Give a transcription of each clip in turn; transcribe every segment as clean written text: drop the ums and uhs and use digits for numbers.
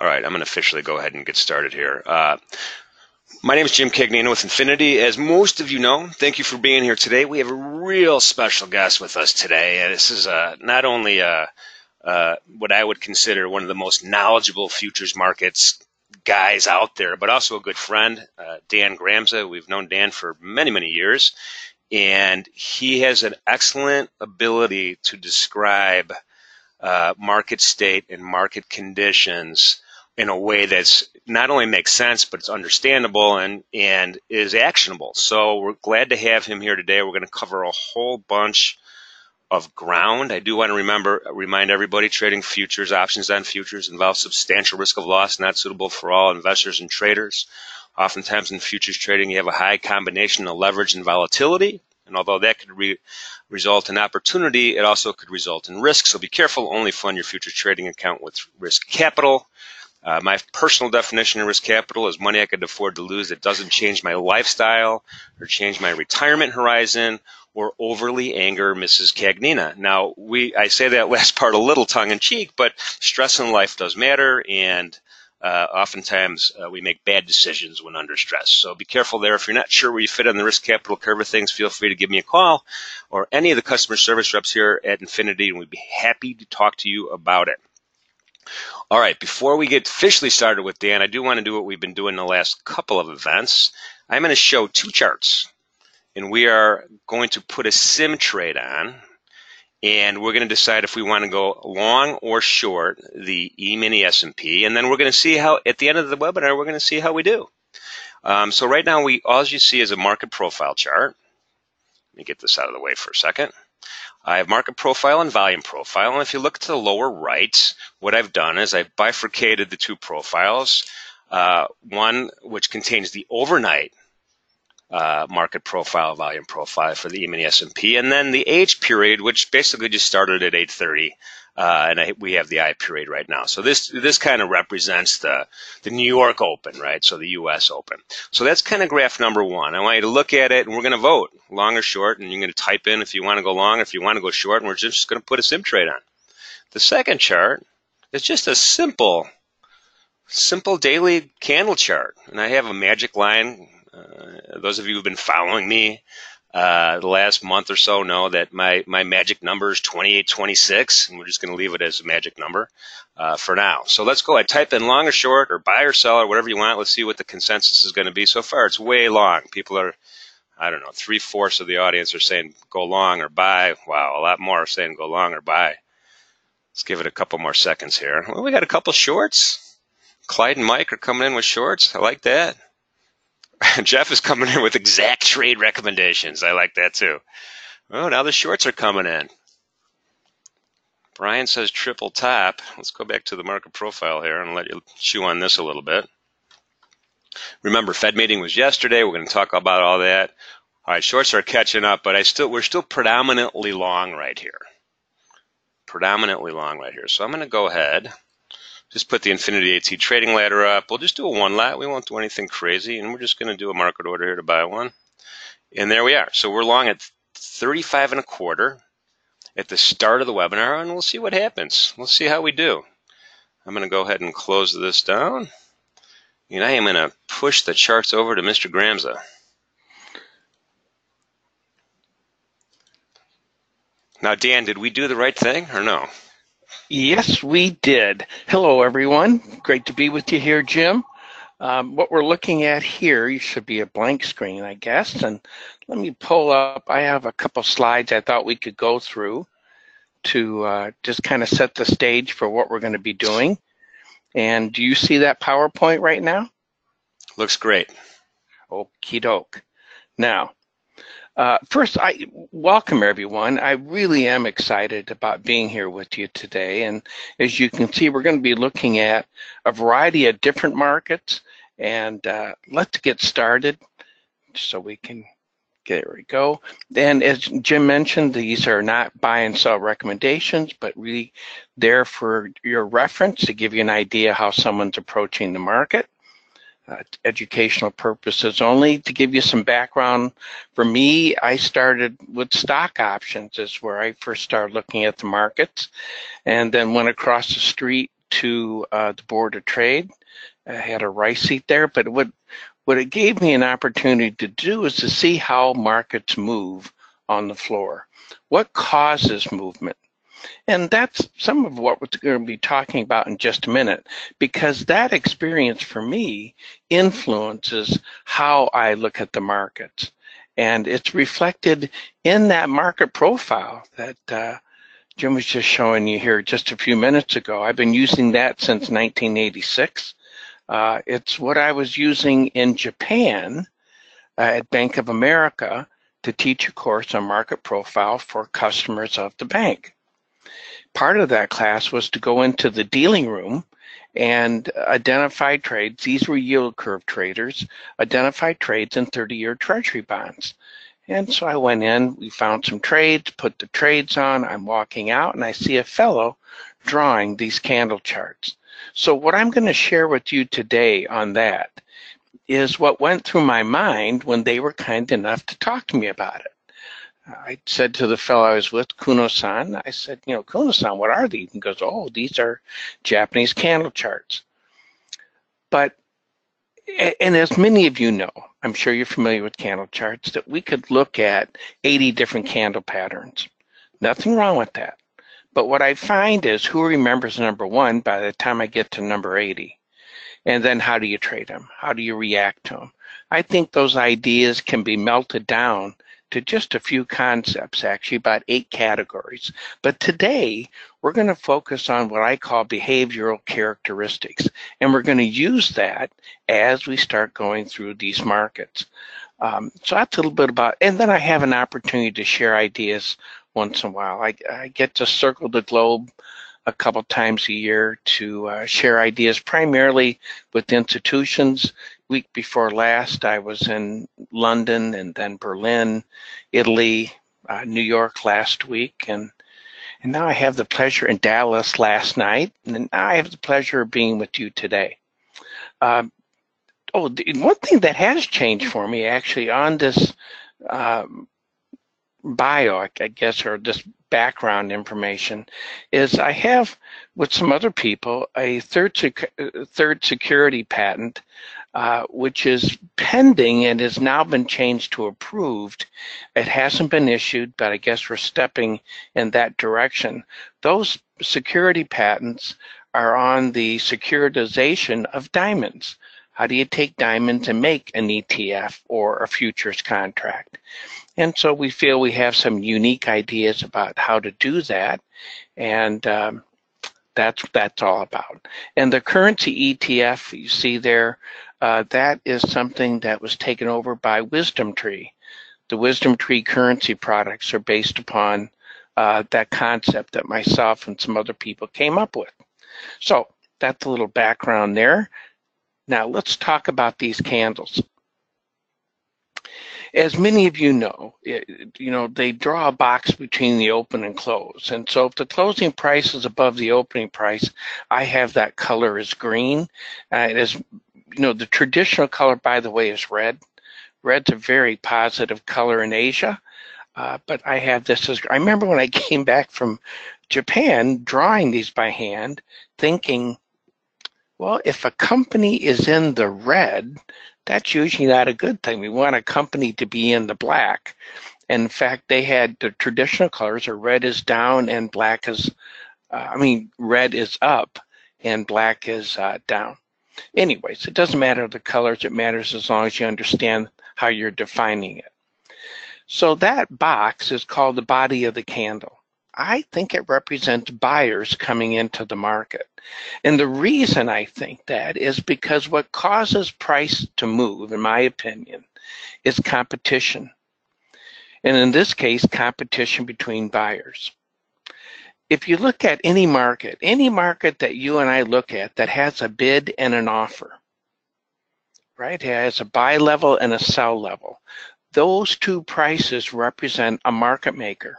All right, I'm going to officially go ahead and get started here. My name is Jim Cagnino with Infinity. As most of you know, thank you for being here today. We have a real special guest with us today. And this is not only what I would consider one of the most knowledgeable futures markets guys out there, but also a good friend, Dan Gramza. We've known Dan for many, many years. And he has an excellent ability to describe market state and market conditions in a way that's not only makes sense, but it's understandable and is actionable. So we're glad to have him here today. We're going to cover a whole bunch of ground. I do want to remind everybody, trading futures, options on futures involves substantial risk of loss, not suitable for all investors and traders. Oftentimes in futures trading, you have a high combination of leverage and volatility. And although that could result in opportunity, it also could result in risk. So be careful. Only fund your futures trading account with risk capital. My personal definition of risk capital is money I could afford to lose that doesn't change my lifestyle or change my retirement horizon or overly anger Mrs. Cagnina. Now, I say that last part a little tongue-in-cheek, but stress in life does matter, and oftentimes we make bad decisions when under stress. So be careful there. If you're not sure where you fit on the risk capital curve of things, feel free to give me a call or any of the customer service reps here at Infinity, and we'd be happy to talk to you about it. All right, before we get officially started with Dan, I do want to do what we've been doing the last couple of events. I'm going to show two charts, and we are going to put a sim trade on, and we're going to decide if we want to go long or short the E-mini S&P, and then we're going to see how, at the end of the webinar, we're going to see how we do. So right now, all you see is a market profile chart. Let me get this out of the way for a second. I have market profile and volume profile, and if you look to the lower right, what I've done is I've bifurcated the two profiles, one which contains the overnight market profile, volume profile for the E-mini S&P, and then the H period, which basically just started at 8:30, and we have the I period right now. So this kind of represents the New York Open, right? So the U.S. Open. So that's kind of graph number one. I want you to look at it, and we're going to vote long or short, and you're going to type in if you want to go long, if you want to go short, and we're just going to put a sim trade on. The second chart is just a simple daily candle chart, and I have a magic line. Those of you who've been following me the last month or so know that my magic number is 2826, and we're just going to leave it as a magic number for now. So let's go ahead, type in long or short or buy or sell or whatever you want. Let's see what the consensus is going to be. So far, it's way long. People are, I don't know, 3/4 of the audience are saying go long or buy. Wow, a lot more are saying go long or buy. Let's give it a couple more seconds here. Well, we got a couple shorts. Clyde and Mike are coming in with shorts. I like that. Jeff is coming in with exact trade recommendations. I like that too. Oh, now the shorts are coming in. Brian says triple top. Let's go back to the market profile here and let you chew on this a little bit. Remember, Fed meeting was yesterday. We're going to talk about all that. All right, shorts are catching up, but we're still predominantly long right here. Predominantly long right here. So I'm going to go ahead. Just put the Infinity AT trading ladder up. We'll just do a one lot. We won't do anything crazy, and we're just going to do a market order here to buy one. And there we are. So we're long at 35.25 at the start of the webinar, and we'll see what happens. We'll see how we do. I'm going to go ahead and close this down, and I am going to push the charts over to Mr. Gramza. Now, Dan, did we do the right thing or no? Yes, we did. Hello, everyone. Great to be with you here, Jim. What we're looking at here, you should be a blank screen, I guess. And let me pull up. I have a couple slides I thought we could go through to just kind of set the stage for what we're going to be doing. And do you see that PowerPoint right now? Looks great. Okie doke. Now, first, I welcome everyone. I really am excited about being here with you today. And as you can see, we're going to be looking at a variety of different markets. And let's get started so we can, there we go. And as Jim mentioned, these are not buy and sell recommendations, but really there for your reference to give you an idea how someone's approaching the market. Educational purposes only. To give you some background, for me, I started with stock options is where I first started looking at the markets, and then went across the street to the Board of Trade. I had a rice seat there, but what it gave me an opportunity to do is to see how markets move on the floor. What causes movement? And that's some of what we're going to be talking about in just a minute, because that experience for me influences how I look at the markets. And it's reflected in that market profile that Jim was just showing you here just a few minutes ago. I've been using that since 1986. It's what I was using in Japan at Bank of America to teach a course on market profile for customers of the bank. Part of that class was to go into the dealing room and identify trades. These were yield curve traders, identify trades in 30-year Treasury bonds. And so I went in, we found some trades, put the trades on, I'm walking out, and I see a fellow drawing these candle charts. So what I'm going to share with you today on that is what went through my mind when they were kind enough to talk to me about it. I said to the fellow I was with, Kuno-san, I said, Kuno-san, what are these? He goes, oh, these are Japanese candle charts. But, and as many of you know, I'm sure you're familiar with candle charts, that we could look at 80 different candle patterns. Nothing wrong with that. But what I find is who remembers number 1 by the time I get to number 80? And then how do you trade them? How do you react to them? I think those ideas can be melted down to just a few concepts, actually about 8 categories. But today, we're going to focus on what I call behavioral characteristics. And we're going to use that as we start going through these markets. So that's a little bit about, and then I have an opportunity to share ideas once in a while. I get to circle the globe a couple times a year to share ideas, primarily with institutions. Week before last, I was in London and then Berlin, Italy, New York last week, and now I have the pleasure in Dallas last night, and now I have the pleasure of being with you today. One thing that has changed for me actually on this bio, I guess, or this background information, is I have, with some other people, a third security patent, which is pending and has now been changed to approved. It hasn't been issued, but I guess we're stepping in that direction. Those security patents are on the securitization of diamonds. How do you take diamonds and make an ETF or a futures contract? And so we feel we have some unique ideas about how to do that, and that's all about. And the currency ETF you see there, that is something that was taken over by Wisdom Tree. The Wisdom Tree currency products are based upon that concept that myself and some other people came up with. So that's a little background there. Now let's talk about these candles. As many of you know, they draw a box between the open and close. And so if the closing price is above the opening price, I have that color as green. It is, the traditional color, by the way, is red. Red's a very positive color in Asia. But I have this as, I remember when I came back from Japan, drawing these by hand, thinking, well, if a company is in the red, that's usually not a good thing. We want a company to be in the black. And in fact, they had the traditional colors are red is down and black is, red is up and black is down. Anyways, it doesn't matter the colors. It matters as long as you understand how you're defining it. So that box is called the body of the candle. I think it represents buyers coming into the market. And the reason I think that is because what causes price to move, in my opinion, is competition. And in this case, competition between buyers. If you look at any market that you and I look at that has a bid and an offer, right? It has a buy level and a sell level. Those two prices represent a market maker.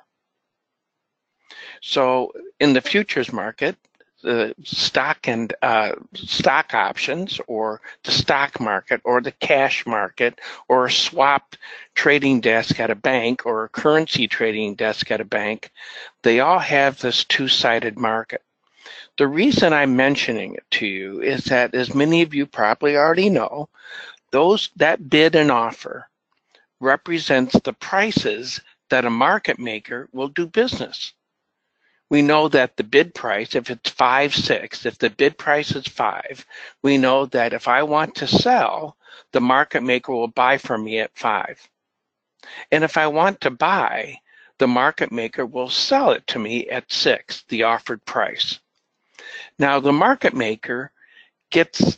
So in the futures market, the stock and stock options, or the stock market, or the cash market, or a swap trading desk at a bank, or a currency trading desk at a bank, they all have this two-sided market. The reason I'm mentioning it to you is that, as many of you probably already know, that bid and offer represents the prices that a market maker will do business. We know that the bid price, if it's 5.6, if the bid price is 5, we know that if I want to sell, the market maker will buy from me at 5. And if I want to buy, the market maker will sell it to me at 6, the offered price. Now, the market maker gets,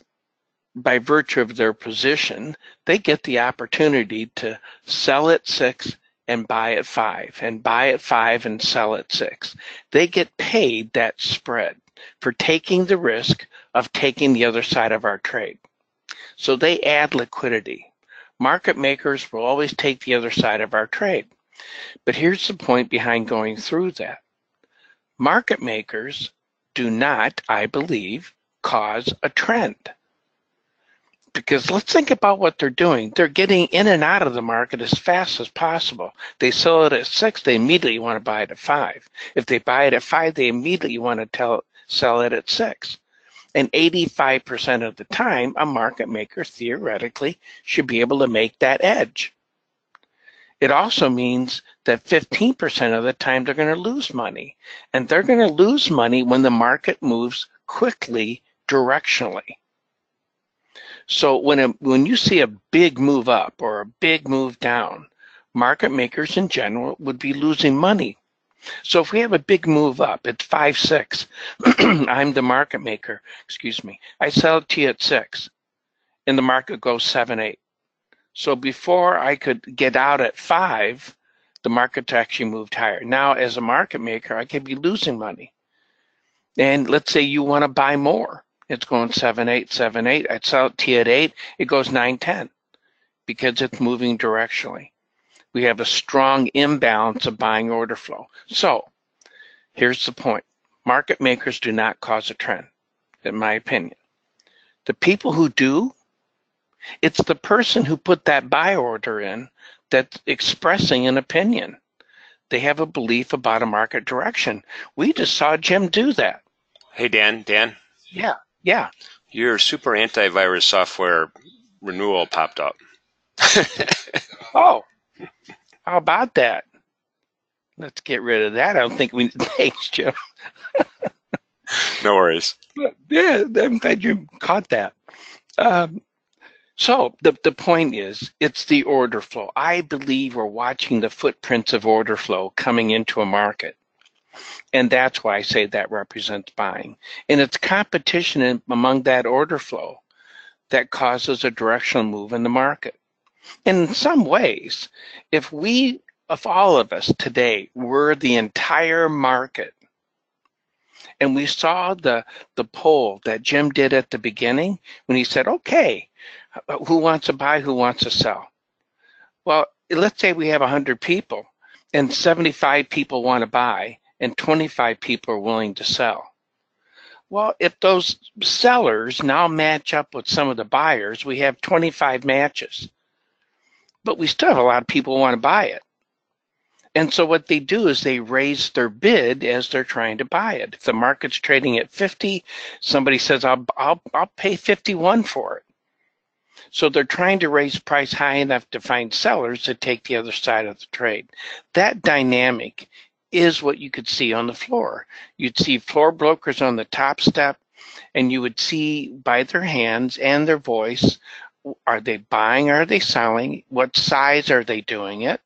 by virtue of their position, they get the opportunity to sell at 6 and buy at 5, and buy at 5 and sell at 6. They get paid that spread for taking the risk of taking the other side of our trade. So they add liquidity. Market makers will always take the other side of our trade. But here's the point behind going through that. Market makers do not, I believe, cause a trend. Because let's think about what they're doing. They're getting in and out of the market as fast as possible. They sell it at 6, they immediately want to buy it at 5. If they buy it at 5, they immediately want to sell it at 6. And 85% of the time, a market maker theoretically should be able to make that edge. It also means that 15% of the time they're going to lose money. And they're going to lose money when the market moves quickly directionally. So when you see a big move up or a big move down, market makers in general would be losing money. So if we have a big move up, it's 5.6. I'm the market maker, excuse me. I sell it to you at 6, and the market goes 7.8. So before I could get out at 5, the market actually moved higher. Now, as a market maker, I could be losing money. And let's say you want to buy more. It's going 7.8, 7.8. I'd sell it to you at 8. It goes 9.10 because it's moving directionally. We have a strong imbalance of buying order flow. So here's the point. Market makers do not cause a trend, in my opinion. The people who do, it's the person who put that buy order in that's expressing an opinion. They have a belief about a market direction. We just saw Jim do that. Hey, Dan. Yeah. Your super antivirus software renewal popped up. Oh, how about that? Let's get rid of that. I don't think we thanks, Jim. No worries. Yeah, I'm glad you caught that. So the point is, it's the order flow. I believe we're watching the footprints of order flow coming into a market. And that's why I say that represents buying. And it's competition among that order flow that causes a directional move in the market. In some ways, if all of us today were the entire market, and we saw the poll that Jim did at the beginning when he said, okay, who wants to buy, who wants to sell? Well, let's say we have 100 people and 75 people want to buy and 25 people are willing to sell. Well, if those sellers now match up with some of the buyers, we have 25 matches. But we still have a lot of people who want to buy it. And so what they do is they raise their bid as they're trying to buy it. If the market's trading at 50, somebody says, I'll pay 51 for it. So they're trying to raise price high enough to find sellers to take the other side of the trade. That dynamic is what you could see on the floor. You'd see floor brokers on the top step, and you would see by their hands and their voice, are they buying, are they selling, what size are they doing it?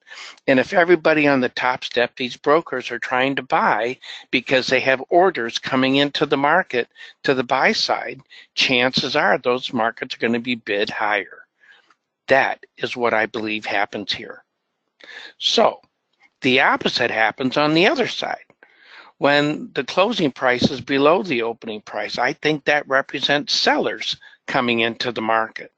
And if everybody on the top step, these brokers are trying to buy because they have orders coming into the market to the buy side, chances are those markets are going to be bid higher. That is what I believe happens here. So the opposite happens on the other side. When the closing price is below the opening price, I think that represents sellers coming into the market.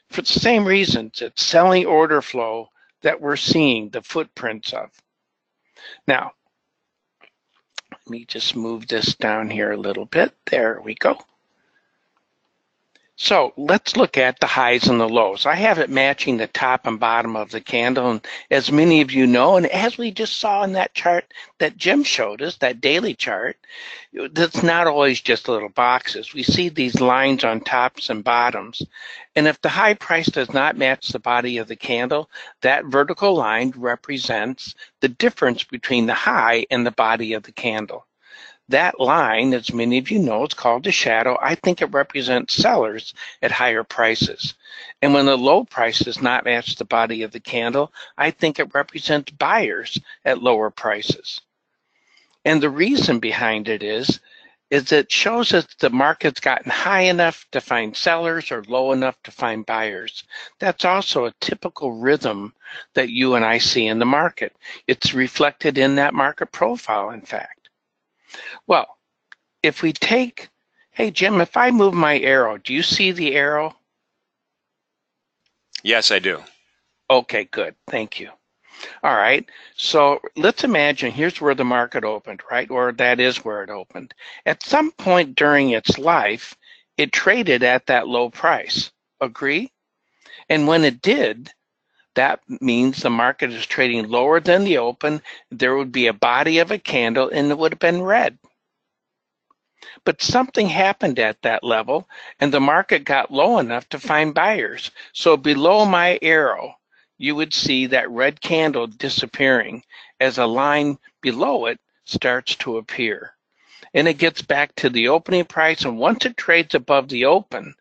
For the same reasons, it's selling order flow that we're seeing the footprints of. Now, let me just move this down here a little bit. There we go. So let's look at the highs and the lows. I have it matching the top and bottom of the candle. And as many of you know, and as we just saw in that chart that Jim showed us, that daily chart, that's not always just little boxes. We see these lines on tops and bottoms. And if the high price does not match the body of the candle, that vertical line represents the difference between the high and the body of the candle. That line, as many of you know, it's called the shadow. I think it represents sellers at higher prices. And when the low price does not match the body of the candle, I think it represents buyers at lower prices. And the reason behind it is it shows us the market's gotten high enough to find sellers or low enough to find buyers. That's also a typical rhythm that you and I see in the market. It's reflected in that market profile, in fact. Well, if we take, hey, Jim, if I move my arrow, do you see the arrow? Yes, I do. Okay, good. Thank you. All right. So let's imagine here's where the market opened, right? Or that is where it opened. At some point during its life, it traded at that low price. Agree? And when it did, that means the market is trading lower than the open. There would be a body of a candle and it would have been red. But something happened at that level and the market got low enough to find buyers. So below my arrow, you would see that red candle disappearing as a line below it starts to appear. And it gets back to the opening price, and once it trades above the open,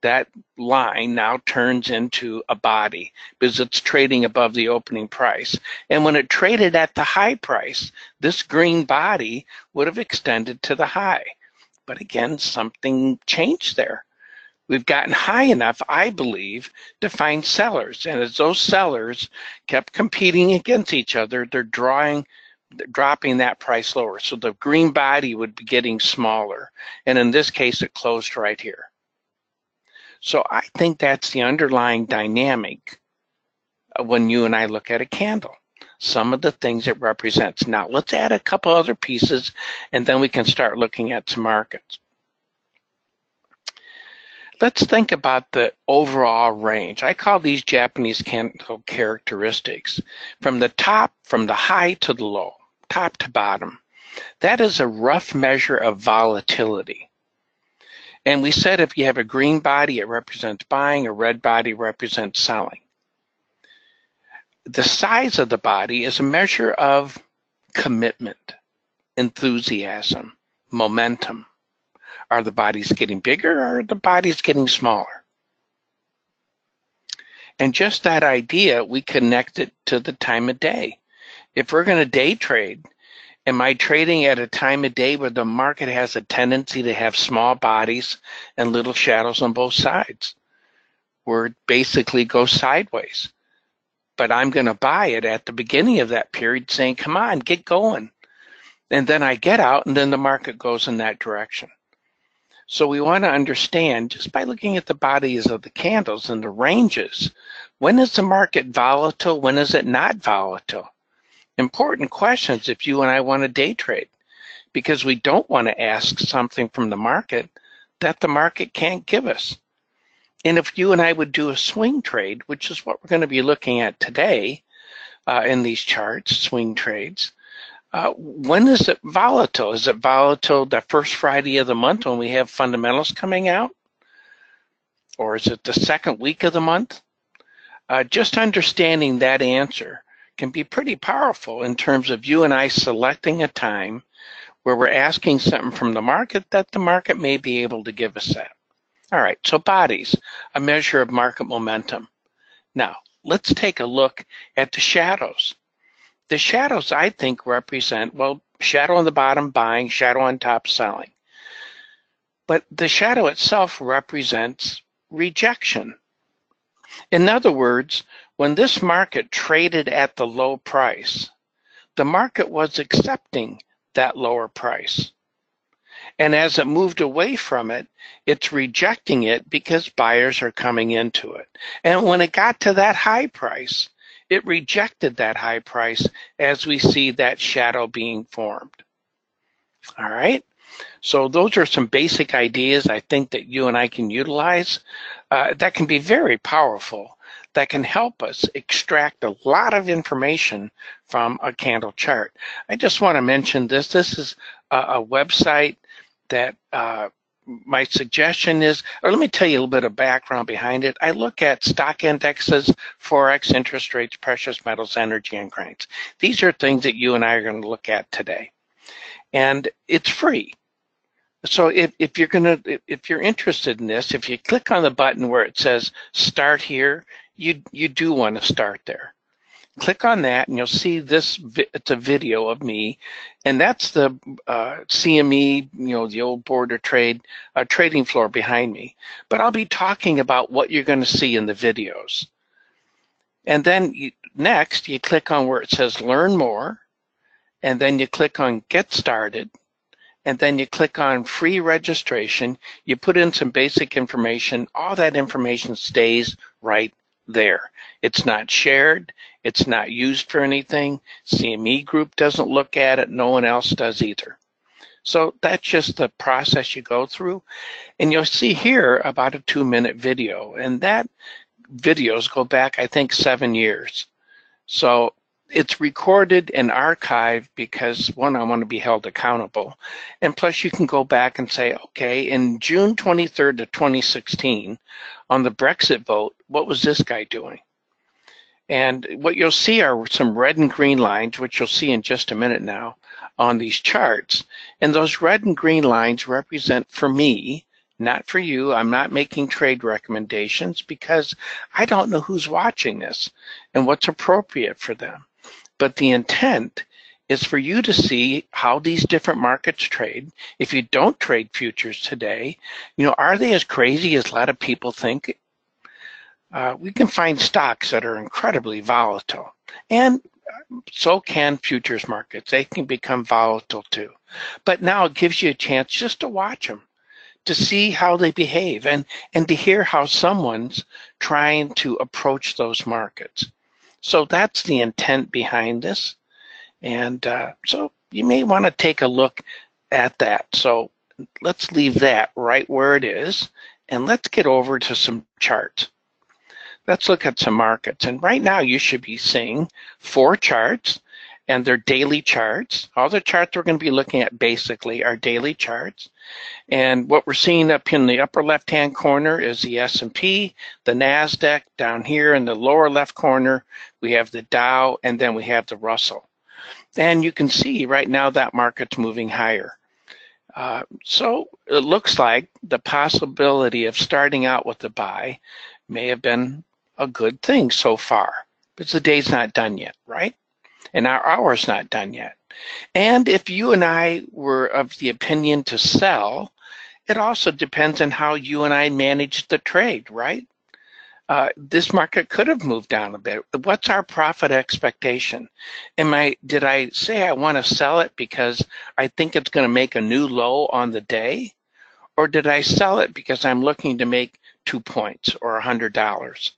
that line now turns into a body because it's trading above the opening price. And when it traded at the high price, this green body would have extended to the high. But again, something changed there. We've gotten high enough, I believe, to find sellers. And as those sellers kept competing against each other, they're dropping that price lower. So the green body would be getting smaller. And in this case, it closed right here. So I think that's the underlying dynamic when you and I look at a candle, some of the things it represents. Now, let's add a couple other pieces, and then we can start looking at some markets. Let's think about the overall range. I call these Japanese candle characteristics. From the top, from the high to the low, top to bottom. That is a rough measure of volatility. And we said if you have a green body, it represents buying, a red body represents selling. The size of the body is a measure of commitment, enthusiasm, momentum. Are the bodies getting bigger or are the bodies getting smaller? And just that idea, we connect it to the time of day. If we're going to day trade, am I trading at a time of day where the market has a tendency to have small bodies and little shadows on both sides, where it basically goes sideways? But I'm going to buy it at the beginning of that period saying, come on, get going. And then I get out and then the market goes in that direction. So we want to understand, just by looking at the bodies of the candles and the ranges, when is the market volatile? When is it not volatile? Important questions if you and I want to day trade, because we don't want to ask something from the market that the market can't give us. And if you and I would do a swing trade, which is what we're going to be looking at today in these charts, swing trades, when is it volatile? Is it volatile the first Friday of the month when we have fundamentals coming out? Or is it the second week of the month? Just understanding that answer can be pretty powerful in terms of you and I selecting a time where we're asking something from the market that the market may be able to give us that. All right, so bodies, a measure of market momentum. Now, let's take a look at the shadows. The shadows, I think, represent, well, shadow on the bottom, buying, shadow on top, selling. But the shadow itself represents rejection. In other words, when this market traded at the low price, the market was accepting that lower price. And as it moved away from it, it's rejecting it because buyers are coming into it. And when it got to that high price, it rejected that high price as we see that shadow being formed. All right? So those are some basic ideas I think that you and I can utilize that can be very powerful, that can help us extract a lot of information from a candle chart. I just want to mention this. This is a website that my suggestion is, or let me tell you a little bit of background behind it. I look at stock indexes, Forex, interest rates, precious metals, energy, and grains. These are things that you and I are going to look at today. And it's free. So if you're interested in this, if you click on the button where it says start here, you do want to start there. Click on that and you'll see this, it's a video of me, and that's the CME, the old Board of Trade trading floor behind me. But I'll be talking about what you're going to see in the videos. And then next you click on where it says learn more, and then you click on get started, and then you click on free registration. You put in some basic information. All that information stays right there. It's not shared. It's not used for anything. CME Group doesn't look at it. No one else does either. So that's just the process you go through. And you'll see here about a 2-minute video. And that videos go back, I think, 7 years. So it's recorded and archived because, one, I want to be held accountable. And plus you can go back and say, okay, in June 23rd of 2016, on the Brexit vote, what was this guy doing? And what you'll see are some red and green lines, which you'll see in just a minute now on these charts. And those red and green lines represent, for me, not for you. I'm not making trade recommendations because I don't know who's watching this and what's appropriate for them. But the intent is for you to see how these different markets trade. If you don't trade futures today, are they as crazy as a lot of people think? We can find stocks that are incredibly volatile, and so can futures markets. They can become volatile too. But now it gives you a chance just to watch them, to see how they behave, and to hear how someone's trying to approach those markets. So that's the intent behind this. And so you may want to take a look at that. So let's leave that right where it is, and let's get over to some charts. Let's look at some markets. And right now you should be seeing 4 charts, and they're daily charts. All the charts we're going to be looking at basically are daily charts. And what we're seeing up in the upper left-hand corner is the S&P, the NASDAQ. Down here in the lower left corner, we have the Dow, and then we have the Russell. And you can see right now that market's moving higher. So it looks like the possibility of starting out with a buy may have been a good thing so far, because the day's not done yet, right? And our hour's not done yet. And if you and I were of the opinion to sell, it also depends on how you and I manage the trade, right? This market could have moved down a bit. What's our profit expectation? Did I say I want to sell it because I think it's going to make a new low on the day? Or did I sell it because I'm looking to make 2 points or $100?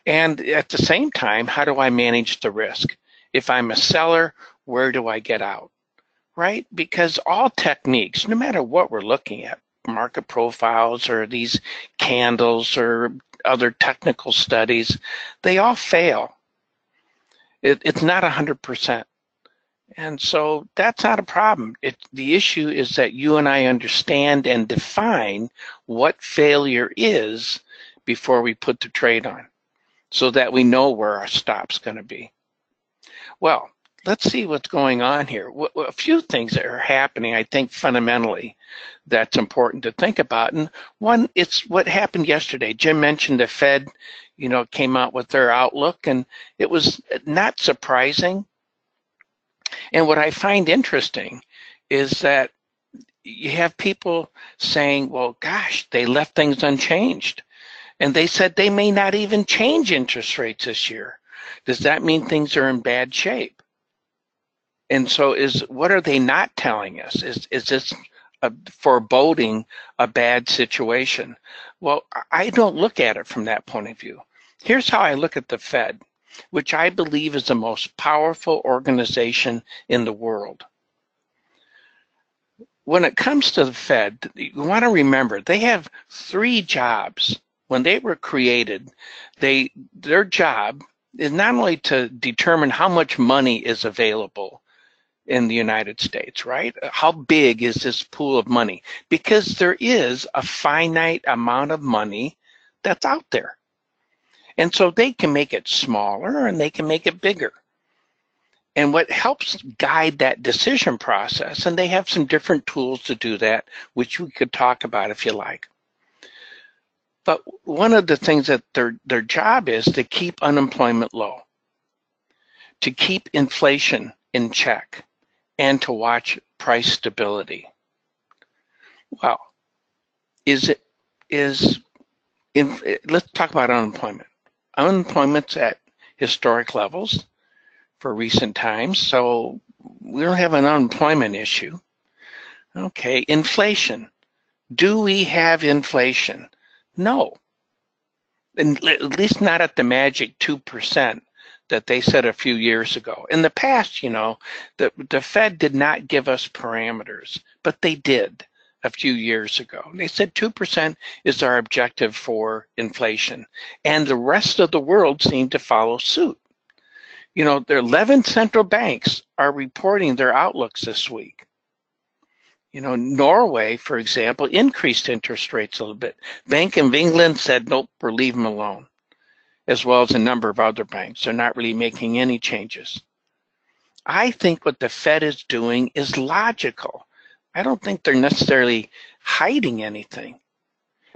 And at the same time, how do I manage the risk? If I'm a seller, where do I get out, right? Because all techniques, no matter what we're looking at, market profiles or these candles or other technical studies, they all fail. It's not 100%. And so that's not a problem. The issue is that you and I understand and define what failure is before we put the trade on, so that we know where our stop's going to be. Well, let's see what's going on here. A few things that are happening, I think, fundamentally, that's important to think about. And one, it's what happened yesterday. Jim mentioned the Fed, came out with their outlook, and it was not surprising. And what I find interesting is that you have people saying, well, gosh, they left things unchanged. And they said they may not even change interest rates this year. Does that mean things are in bad shape? And so what are they not telling us? Is this foreboding a bad situation? Well, I don't look at it from that point of view. Here's how I look at the Fed, which I believe is the most powerful organization in the world. when it comes to the Fed, you want to remember they have three jobs. When they were created, their job is not only to determine how much money is available in the United States, right? How big is this pool of money? Because there is a finite amount of money that's out there. And so they can make it smaller and they can make it bigger. And what helps guide that decision process, and they have some different tools to do that, which we could talk about if you like. But one of the things that their job is to keep unemployment low, to keep inflation in check, and to watch price stability. Well, let's talk about unemployment. Unemployment's at historic levels for recent times, so we don't have an unemployment issue. Okay, inflation. Do we have inflation? No, and at least not at the magic 2% that they said a few years ago. In the past, the Fed did not give us parameters, but they did a few years ago. They said 2% is our objective for inflation, and the rest of the world seemed to follow suit. Their 11 central banks are reporting their outlooks this week. Norway, for example, increased interest rates a little bit. Bank of England said, nope, we're leaving them alone, as well as a number of other banks. They're not really making any changes. I think what the Fed is doing is logical. I don't think they're necessarily hiding anything.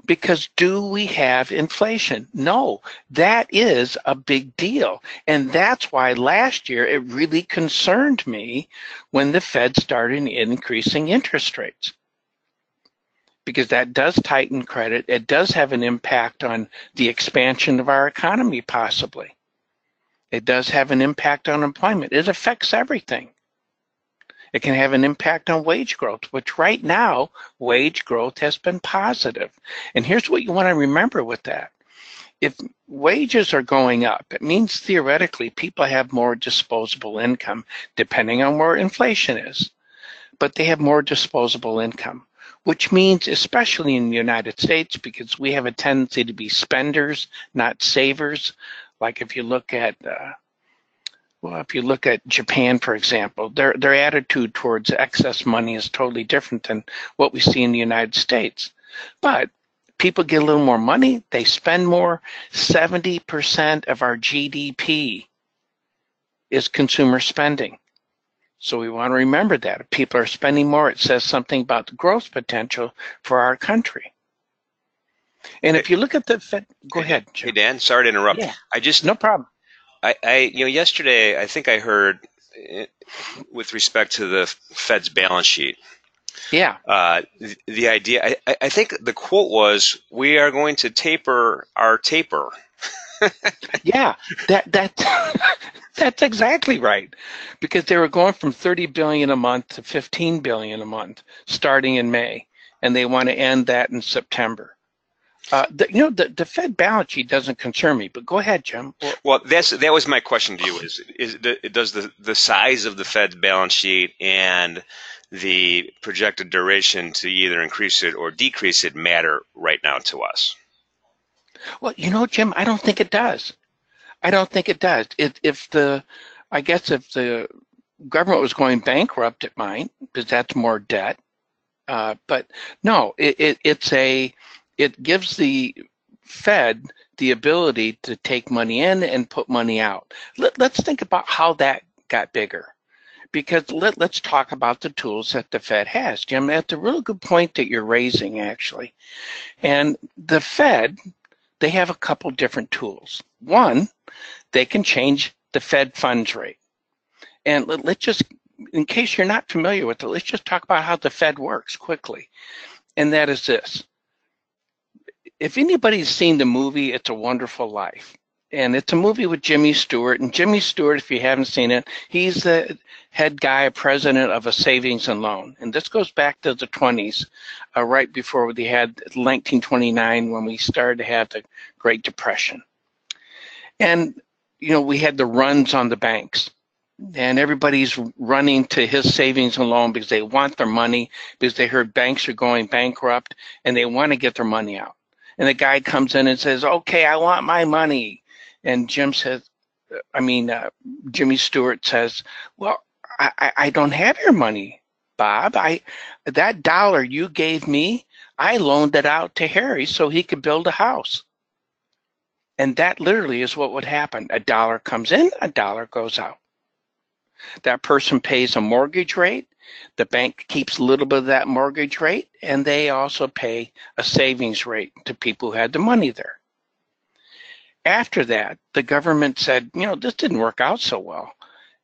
Because do we have inflation? No, that is a big deal. And that's why last year it really concerned me when the Fed started increasing interest rates. Because that does tighten credit. It does have an impact on the expansion of our economy, possibly. It does have an impact on employment. It affects everything. It can have an impact on wage growth, which right now, wage growth has been positive. And here's what you want to remember with that. If wages are going up, it means theoretically people have more disposable income, depending on where inflation is. But they have more disposable income, which means, especially in the United States, because we have a tendency to be spenders, not savers. Like if you look at Japan, for example, their attitude towards excess money is totally different than what we see in the United States. But people get a little more money, they spend more. 70% of our GDP is consumer spending. So we want to remember that. If people are spending more, it says something about the growth potential for our country. And if you look at the Fed, go ahead, Jim. Hey, Dan, sorry to interrupt. Yeah, No problem. Yesterday, I think I heard with respect to the Fed's balance sheet. Yeah. The idea, I think the quote was, "We are going to taper our taper." Yeah, that's exactly right, because they were going from $30 billion a month to $15 billion a month starting in May, and they want to end that in September. The Fed balance sheet doesn't concern me, but go ahead, Jim. Well, that was my question to you. Does the size of the Fed's balance sheet and the projected duration to either increase it or decrease it matter right now to us? Well, Jim, I don't think it does. I don't think it does. If the government was going bankrupt, it might, because that's more debt. But no, it gives the Fed the ability to take money in and put money out. Let's think about how that got bigger, because let's talk about the tools that the Fed has. Jim, that's a really good point that you're raising, actually. And the Fed, they have a couple different tools. One, they can change the Fed funds rate. And let's just, in case you're not familiar with it, let's just talk about how the Fed works quickly. And that is this. If anybody's seen the movie It's a Wonderful Life, and it's a movie with Jimmy Stewart, and Jimmy Stewart, if you haven't seen it, he's the head guy, president of a savings and loan. And this goes back to the 20s, right before we had 1929, when we started to have the Great Depression. And, we had the runs on the banks. and everybody's running to his savings and loan because they want their money, because they heard banks are going bankrupt and they want to get their money out. And the guy comes in and says, okay, I want my money. And Jimmy Stewart says, well, I don't have your money, Bob. That dollar you gave me, I loaned it out to Harry so he could build a house. And that literally is what would happen. A dollar comes in, a dollar goes out. That person pays a mortgage rate. The bank keeps a little bit of that mortgage rate, and they also pay a savings rate to people who had the money there. After that, the government said, this didn't work out so well.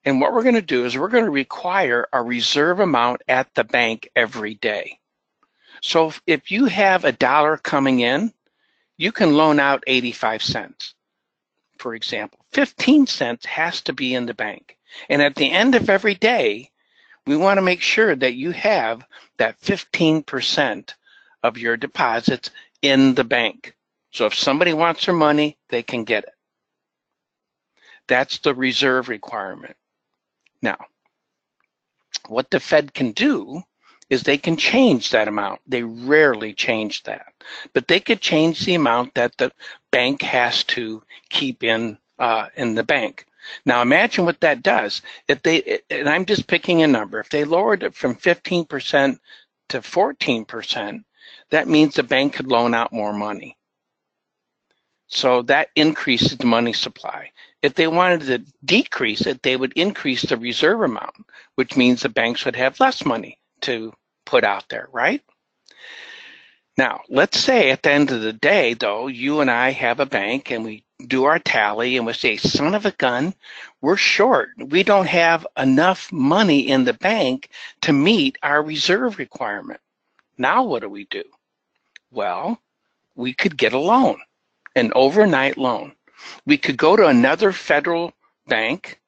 And what we're going to do is we're going to require a reserve amount at the bank every day. So if you have a dollar coming in, you can loan out 85 cents, for example. 15 cents has to be in the bank. And at the end of every day, we want to make sure that you have that 15% of your deposits in the bank. So if somebody wants their money, they can get it. That's the reserve requirement. Now, what the Fed can do is they can change that amount. They rarely change that, but they could change the amount that the bank has to keep in the bank. Now imagine what that does. And I'm just picking a number, if they lowered it from 15% to 14%, that means the bank could loan out more money. So that increases the money supply. If they wanted to decrease it, they would increase the reserve amount, which means the banks would have less money to put out there, right? Now, let's say at the end of the day, though, you and I have a bank and we do our tally and we say, son of a gun, we're short. We don't have enough money in the bank to meet our reserve requirement. Now what do? Well, we could get a loan, an overnight loan. We could go to another federal bank.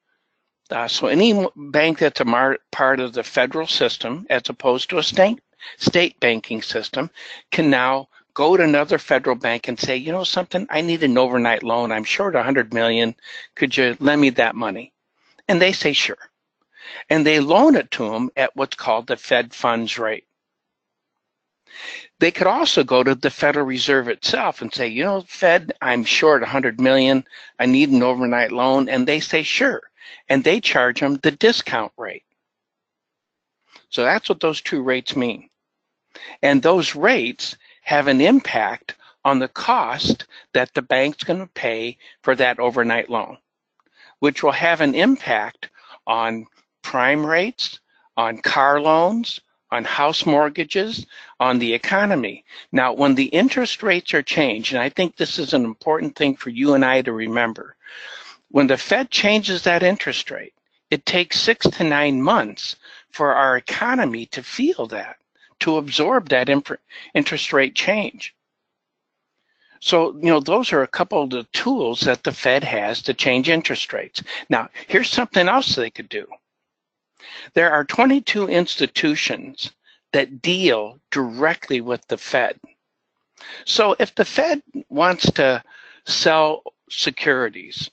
So any bank that's a part of the federal system, as opposed to a state banking system, can now go to another federal bank and say, something, I need an overnight loan. I'm short $100 million. Could you lend me that money? And they say, sure. And they loan it to them at what's called the Fed funds rate. They could also go to the Federal Reserve itself and say, Fed, I'm short $100 million. I need an overnight loan. And they say, sure. And they charge them the discount rate. So that's what those two rates mean. And those rates have an impact on the cost that the bank's going to pay for that overnight loan, which will have an impact on prime rates, on car loans, on house mortgages, on the economy. Now, when the interest rates are changed, and I think this is an important thing for you and I to remember, when the Fed changes that interest rate, it takes 6 to 9 months for our economy to feel that, to absorb that interest rate change. So, those are a couple of the tools that the Fed has to change interest rates. Now, here's something else they could do. There are 22 institutions that deal directly with the Fed. So if the Fed wants to sell securities,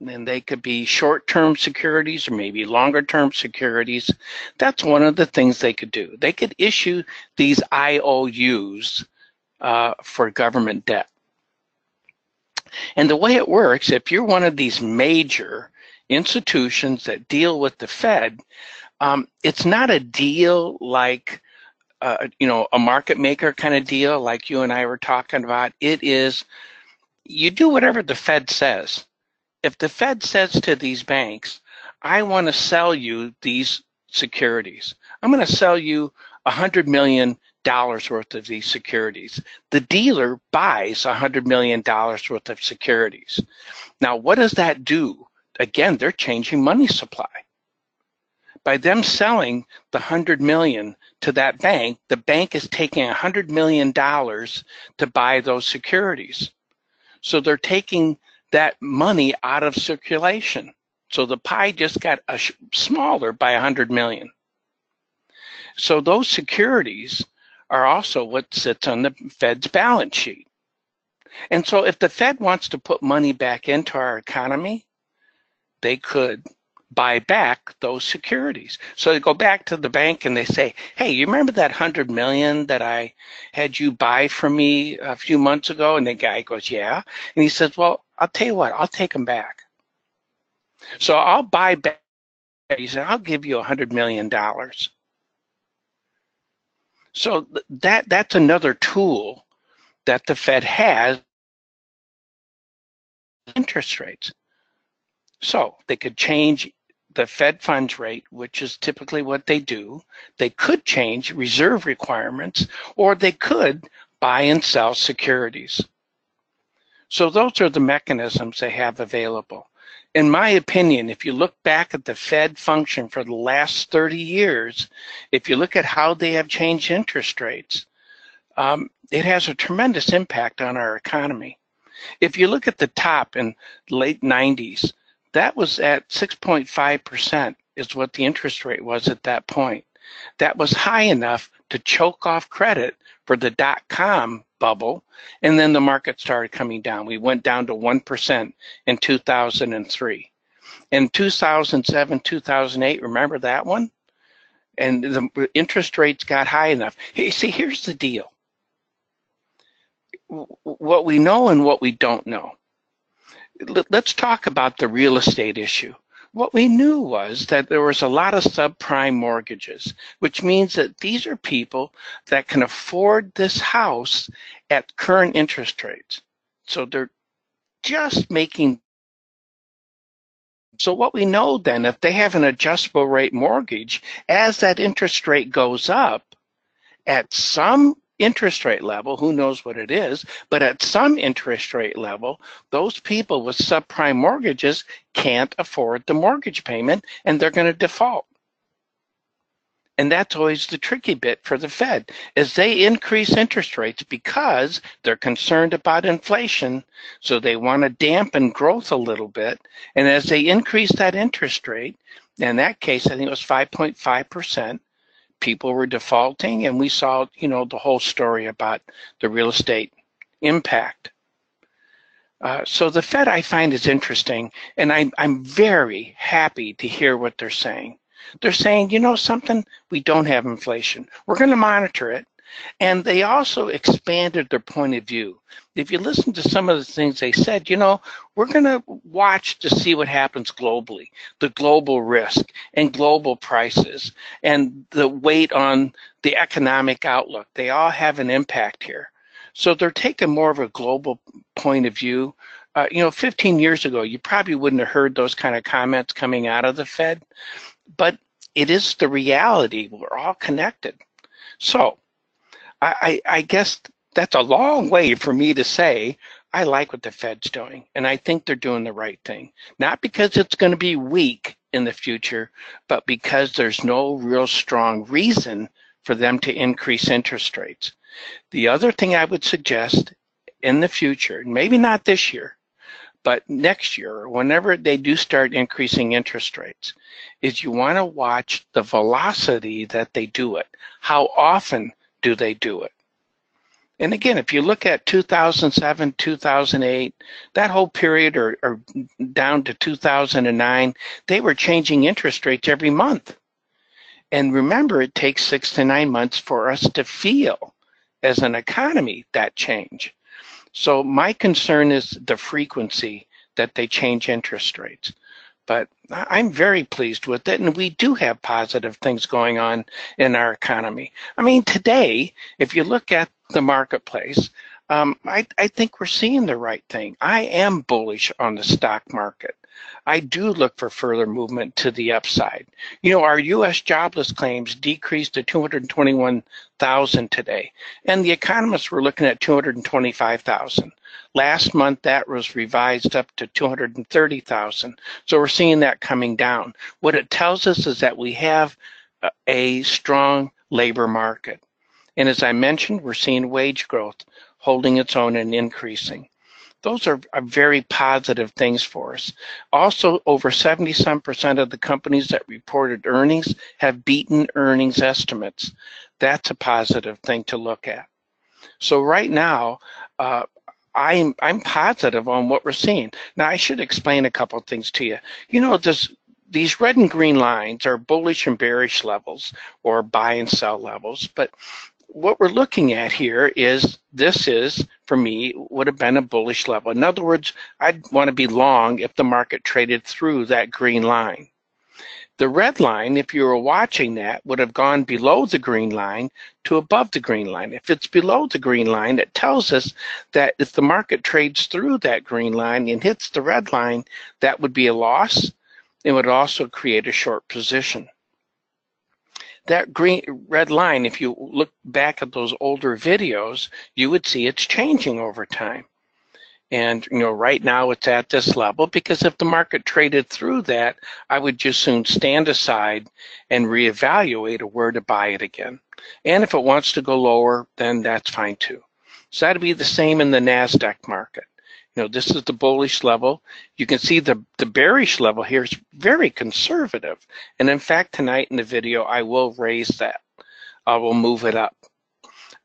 and they could be short-term securities or maybe longer-term securities, that's one of the things they could do. They could issue these IOUs for government debt. And the way it works, if you're one of these major institutions that deal with the Fed, it's not a deal like, a market maker kind of deal like you and I were talking about. It is, you do whatever the Fed says. If the Fed says to these banks, I want to sell you these securities, I'm going to sell you $100 million worth of these securities. The dealer buys $100 million worth of securities. Now, what does that do? Again, they're changing money supply. By them selling the $100 million to that bank, the bank is taking $100 million to buy those securities. So they're taking that money out of circulation. So the pie just got smaller by 100 million. So those securities are also what sits on the Fed's balance sheet. And so if the Fed wants to put money back into our economy, they could. buy back those securities. So they go back to the bank and they say, hey, you remember that 100 million that I had you buy from me a few months ago? And the guy goes, yeah. And he says, well, I'll tell you what, I'll take them back. So I'll buy back. He said, I'll give you $100 million. So that's another tool that the Fed has, interest rates. So they could change the Fed funds rate, which is typically what they do. They could change reserve requirements, or they could buy and sell securities. So those are the mechanisms they have available. In my opinion, if you look back at the Fed function for the last 30 years, if you look at how they have changed interest rates, it has a tremendous impact on our economy. If you look at the top in the late 90s, that was at 6.5% is what the interest rate was at that point. That was high enough to choke off credit for the dot-com bubble, and then the market started coming down. We went down to 1% in 2003. In 2007, 2008, remember that one? And the interest rates got high enough. Hey, see, here's the deal. What we know and what we don't know. Let's talk about the real estate issue. What we knew was that there was a lot of subprime mortgages, which means that these are people that can afford this house at current interest rates. So they're just making. So what we know then, if they have an adjustable rate mortgage, as that interest rate goes up at some interest rate level, who knows what it is, but at some interest rate level, those people with subprime mortgages can't afford the mortgage payment and they're going to default. And that's always the tricky bit for the Fed, is they increase interest rates because they're concerned about inflation, so they want to dampen growth a little bit. And as they increase that interest rate, in that case, I think it was 5.5%, people were defaulting, and we saw, the whole story about the real estate impact. So the Fed, I find, is interesting, and I'm very happy to hear what they're saying. They're saying, something, we don't have inflation. We're going to monitor it. And they also expanded their point of view. If you listen to some of the things they said, we're going to watch to see what happens globally, the global risk and global prices and the weight on the economic outlook. They all have an impact here. So they're taking more of a global point of view. 15 years ago, you probably wouldn't have heard those kind of comments coming out of the Fed, but it is the reality. We're all connected. So I guess that's a long way for me to say I like what the Fed's doing, and I think they're doing the right thing. Not because it's going to be weak in the future, but because there's no real strong reason for them to increase interest rates. The other thing I would suggest in the future, maybe not this year, but next year, or whenever they do start increasing interest rates, is you want to watch the velocity that they do it. How often do they do it? And again, if you look at 2007, 2008, that whole period, or down to 2009, they were changing interest rates every month. And remember, it takes 6 to 9 months for us to feel, as an economy, that change. So my concern is the frequency that they change interest rates. But I'm very pleased with it, and we do have positive things going on in our economy. I mean, today, if you look at the marketplace, I think we're seeing the right thing. I am bullish on the stock market. I do look for further movement to the upside. Our U.S. jobless claims decreased to 221,000 today, and the economists were looking at 225,000. Last month, that was revised up to 230,000. So we're seeing that coming down. What it tells us is that we have a strong labor market. And as I mentioned, we're seeing wage growth holding its own and increasing. Those are very positive things for us. Also, over 70% of the companies that reported earnings have beaten earnings estimates. That's a positive thing to look at. So right now, I'm positive on what we're seeing. Now, I should explain a couple of things to you. This these red and green lines are bullish and bearish levels, or buy and sell levels. But what we're looking at here is, this is, for me, would have been a bullish level. In other words, I'd want to be long if the market traded through that green line. The red line, if you were watching that, would have gone below the green line to above the green line. If it's below the green line, it tells us that if the market trades through that green line and hits the red line, that would be a loss. It would also create a short position. That red line, if you look back at those older videos, you would see it's changing over time. And right now it's at this level, because if the market traded through that, I would just soon stand aside and reevaluate where to buy it again. And if it wants to go lower, then that's fine too. So that'd be the same in the NASDAQ market. This is the bullish level. You can see the bearish level here is very conservative. And in fact, tonight in the video, I will raise that. I will move it up.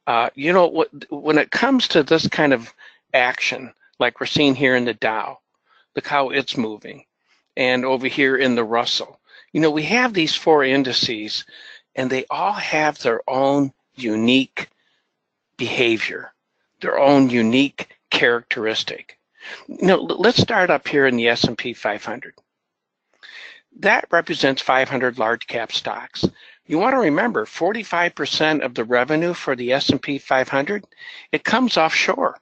When it comes to this kind of action, like we're seeing here in the Dow, look how it's moving. And over here in the Russell, we have these 4 indices, and they all have their own unique behavior, their own unique characteristic. Let's start up here in the S&P 500. That represents 500 large cap stocks. You want to remember, 45% of the revenue for the S&P 500, it comes offshore.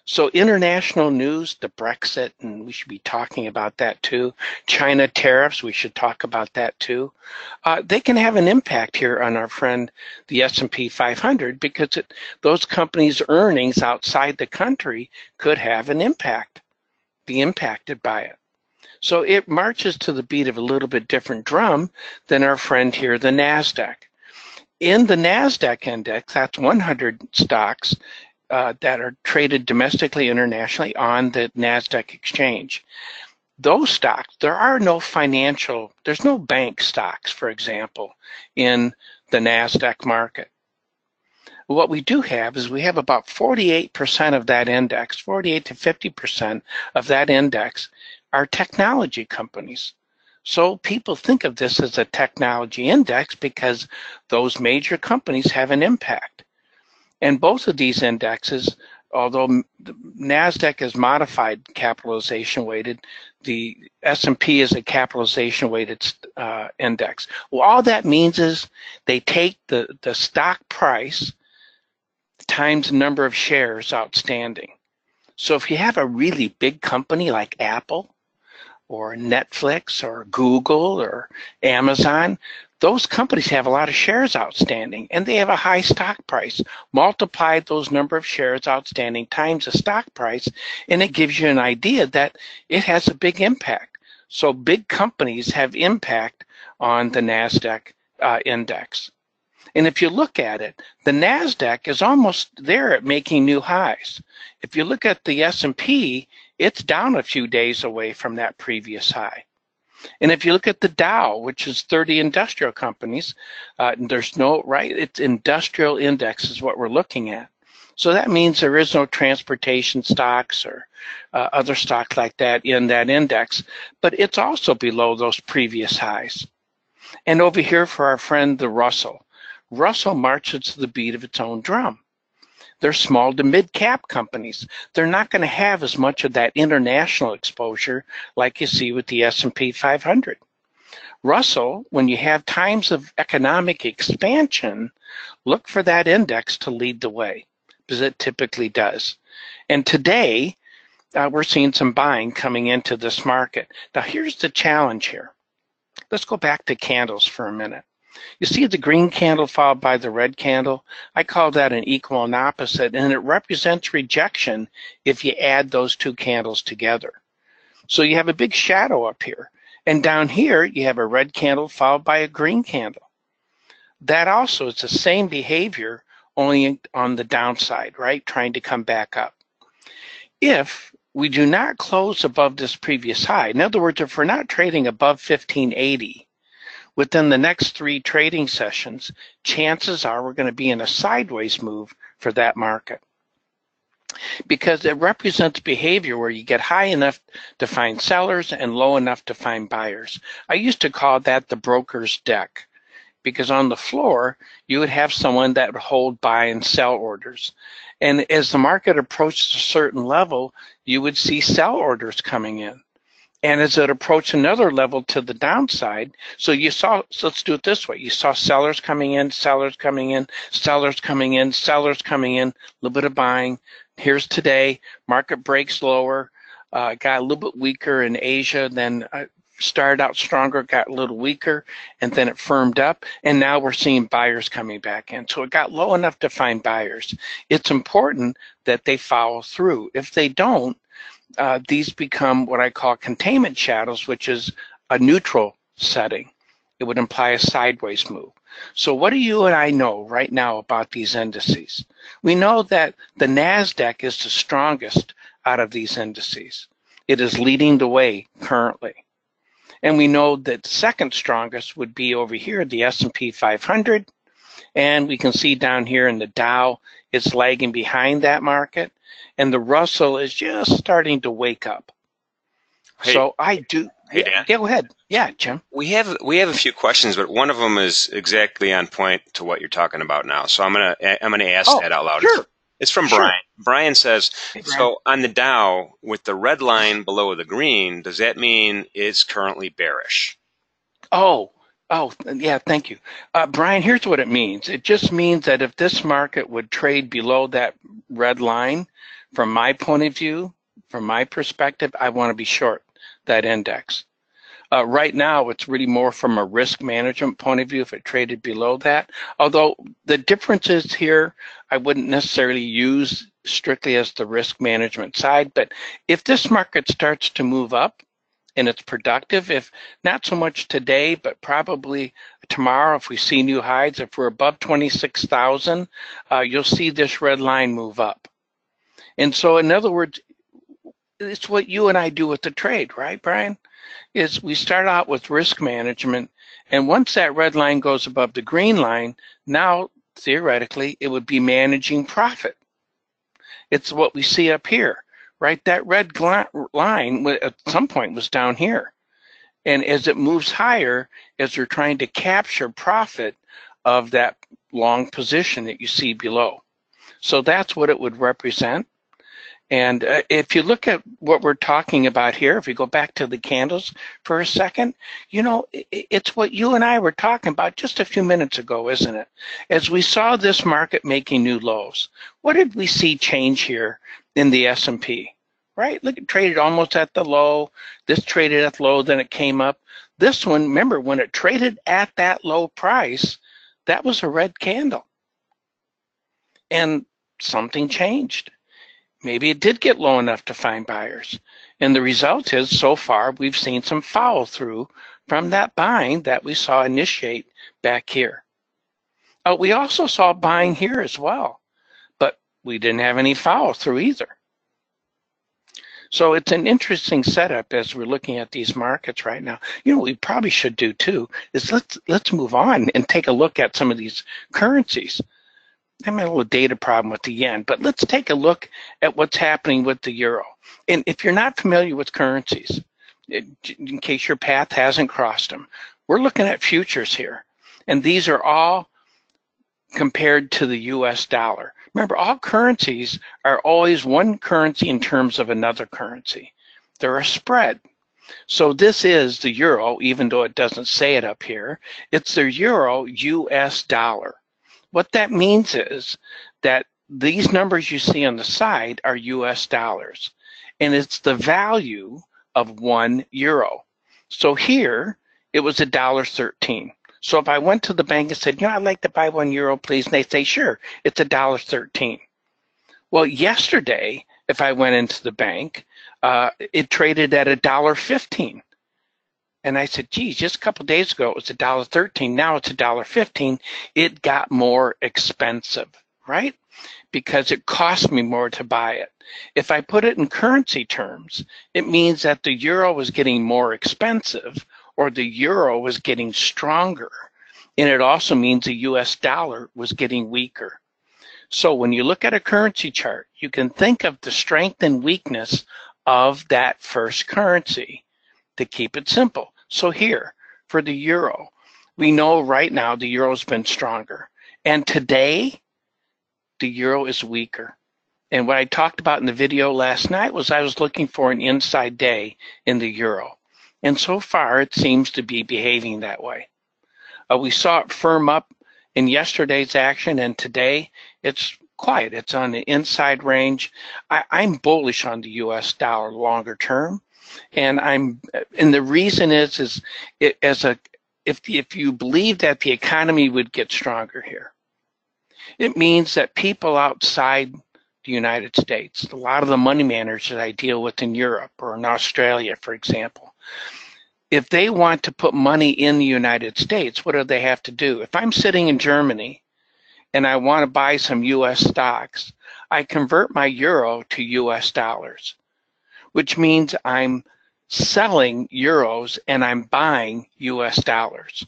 So international news, the Brexit, and we should be talking about that too. China tariffs, we should talk about that too. They can have an impact here on our friend, the S&P 500, because those companies' earnings outside the country could have an impact, be impacted by it. So it marches to the beat of a little bit different drum than our friend here, the NASDAQ. In the NASDAQ index, that's 100 stocks that are traded domestically, internationally on the NASDAQ exchange. Those stocks, there's no bank stocks, for example, in the NASDAQ market. What we do have is we have about 48% of that index, 48 to 50% of that index are technology companies. So people think of this as a technology index because those major companies have an impact. And both of these indexes, although the NASDAQ is modified capitalization weighted, the S&P is a capitalization weighted index. Well, all that means is they take the stock price times the number of shares outstanding. So if you have a really big company like Apple or Netflix or Google or Amazon, those companies have a lot of shares outstanding and they have a high stock price. Multiply those number of shares outstanding times the stock price, and it gives you an idea that it has a big impact. So big companies have impact on the NASDAQ index. And if you look at it, the NASDAQ is almost there at making new highs. If you look at the S&P, it's down a few days away from that previous high. And if you look at the Dow, which is 30 industrial companies, it's industrial index is what we're looking at. So that means there is no transportation stocks or other stocks like that in that index, but it's also below those previous highs. And over here for our friend, the Russell. Russell marches to the beat of its own drum. They're small to mid-cap companies. They're not going to have as much of that international exposure like you see with the S&P 500. Russell, when you have times of economic expansion, look for that index to lead the way, because it typically does. And today, we're seeing some buying coming into this market. Now, here's the challenge here. Let's go back to candles for a minute. You see the green candle followed by the red candle? I call that an equal and opposite, and it represents rejection if you add those two candles together. So you have a big shadow up here. And down here, you have a red candle followed by a green candle. That also is the same behavior, only on the downside, right? Trying to come back up. If we do not close above this previous high, in other words, if we're not trading above 1580, within the next 3 trading sessions, chances are we're going to be in a sideways move for that market. because it represents behavior where you get high enough to find sellers and low enough to find buyers. I used to call that the broker's deck, because on the floor, you would have someone that would hold buy and sell orders. And as the market approached a certain level, you would see sell orders coming in. And as it approached another level to the downside, so let's do it this way. You saw sellers coming in, sellers coming in, sellers coming in, sellers coming in, a little bit of buying. Here's today, market breaks lower, got a little bit weaker in Asia, then started out stronger, got a little weaker, and then it firmed up, and now we're seeing buyers coming back in. So it got low enough to find buyers. It's important that they follow through. If they don't, these become what I call containment shadows, which is a neutral setting. It would imply a sideways move. So what do you and I know right now about these indices? We know that the NASDAQ is the strongest out of these indices. It is leading the way currently. And we know that the second strongest would be over here, the S&P 500. And we can see down here in the Dow, it's lagging behind that market. And the Russell is just starting to wake up. Hey, so I do. Hey, Dan. Go ahead. Yeah, Jim. We have a few questions, but one of them is exactly on point to what you're talking about now. So I'm gonna ask that out loud. Sure. It's from Sure. Brian. Brian says, Hey, Brian. so on the Dow with the red line below the green, does that mean it's currently bearish? Oh, yeah, thank you. Brian, here's what it means. It just means that if this market would trade below that red line, from my point of view, from my perspective, I want to be short that index. Right now, it's really more from a risk management point of view if it traded below that. Although the differences here, I wouldn't necessarily use strictly as the risk management side. But if this market starts to move up and it's productive, if not so much today, but probably tomorrow, if we see new highs, if we're above 26,000, you'll see this red line move up. And so, in other words, it's what you and I do with the trade, right, Brian? Is we start out with risk management, and once that red line goes above the green line, now theoretically it would be managing profit. It's what we see up here, right? That red line at some point was down here. And as it moves higher, as we're trying to capture profit of that long position that you see below. So that's what it would represent. And if you look at what we're talking about here, if we go back to the candles for a second, you know, it's what you and I were talking about just a few minutes ago, isn't it? As we saw this market making new lows, what did we see change here in the S&P? Right? Look, it traded almost at the low. This traded at the low, then it came up. This one, remember, when it traded at that low price, that was a red candle. And something changed. Maybe it did get low enough to find buyers. And the result is, so far, we've seen some follow through from that buying that we saw initiate back here. We also saw buying here as well, but we didn't have any follow through either. So it's an interesting setup as we're looking at these markets right now. You know, what we probably should do too is let's move on and take a look at some of these currencies. I'm having a little data problem with the yen, but let's take a look at what's happening with the euro. And if you're not familiar with currencies, in case your path hasn't crossed them, we're looking at futures here. And these are all compared to the US dollar. Remember, all currencies are always one currency in terms of another currency. They're a spread. So this is the euro, even though it doesn't say it up here. It's the euro US dollar. What that means is that these numbers you see on the side are US dollars, and it's the value of 1 euro. So here, it was $1.13. So if I went to the bank and said, you know, I'd like to buy 1 euro, please, and they say, sure, it's $1.13. Well, yesterday, if I went into the bank, it traded at $1.15. And I said, geez, just a couple of days ago, it was $1.13. Now it's $1.15. It got more expensive, right? Because it cost me more to buy it. If I put it in currency terms, it means that the euro was getting more expensive or the euro was getting stronger. And it also means the US dollar was getting weaker. So when you look at a currency chart, you can think of the strength and weakness of that first currency to keep it simple. So here, for the euro, we know right now the euro's been stronger. And today, the euro is weaker. And what I talked about in the video last night was I was looking for an inside day in the euro. And so far, it seems to be behaving that way. We saw it firm up in yesterday's action, and today it's quiet. It's on the inside range. I'm bullish on the U.S. dollar longer term, and the reason is if you believe that the economy would get stronger here, it means that people outside the United States, a lot of the money managers that I deal with in Europe or in Australia, for example, if they want to put money in the United States, what do they have to do? If I'm sitting in Germany and I want to buy some U.S. stocks, I convert my euro to U.S. dollars, which means I'm selling euros and I'm buying U.S. dollars,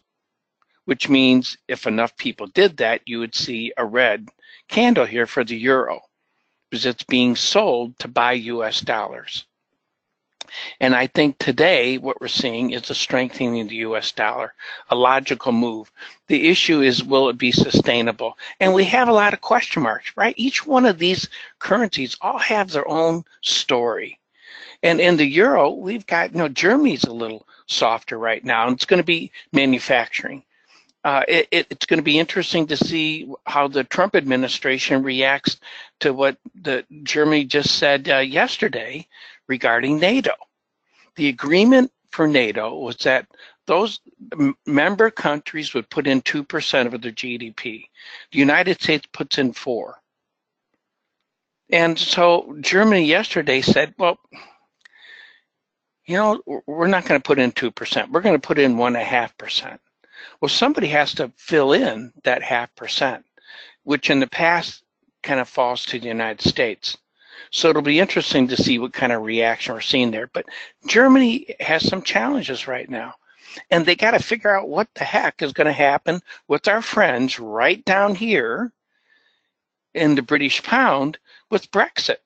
which means if enough people did that, you would see a red candle here for the euro because it's being sold to buy U.S. dollars. And I think today what we're seeing is a strengthening of the U.S. dollar, a logical move. The issue is, will it be sustainable? And we have a lot of question marks, right? Each one of these currencies all have their own story. And in the euro, we've got, Germany's a little softer right now, and it's going to be manufacturing. It's going to be interesting to see how the Trump administration reacts to what Germany just said yesterday regarding NATO. The agreement for NATO was that those member countries would put in 2% of their GDP. The United States puts in 4%. And so Germany yesterday said, well, we're not going to put in 2%. We're going to put in 1.5%. Well, somebody has to fill in that 0.5%, which in the past kind of falls to the United States. So it'll be interesting to see what kind of reaction we're seeing there. But Germany has some challenges right now, and they got to figure out what the heck is going to happen with our friends right down here in the British pound with Brexit.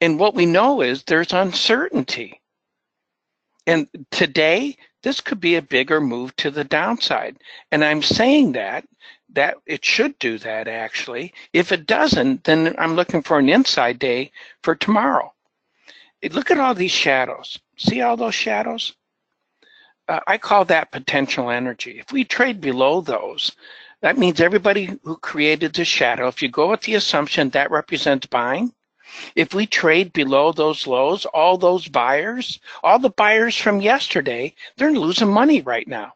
And what we know is there's uncertainty. And today, this could be a bigger move to the downside. And I'm saying that it should do that, actually. If it doesn't, then I'm looking for an inside day for tomorrow. Look at all these shadows. See all those shadows? I call that potential energy. If we trade below those, that means everybody who created the shadow, if you go with the assumption that represents buying, if we trade below those lows, all those buyers, all the buyers from yesterday, they're losing money right now.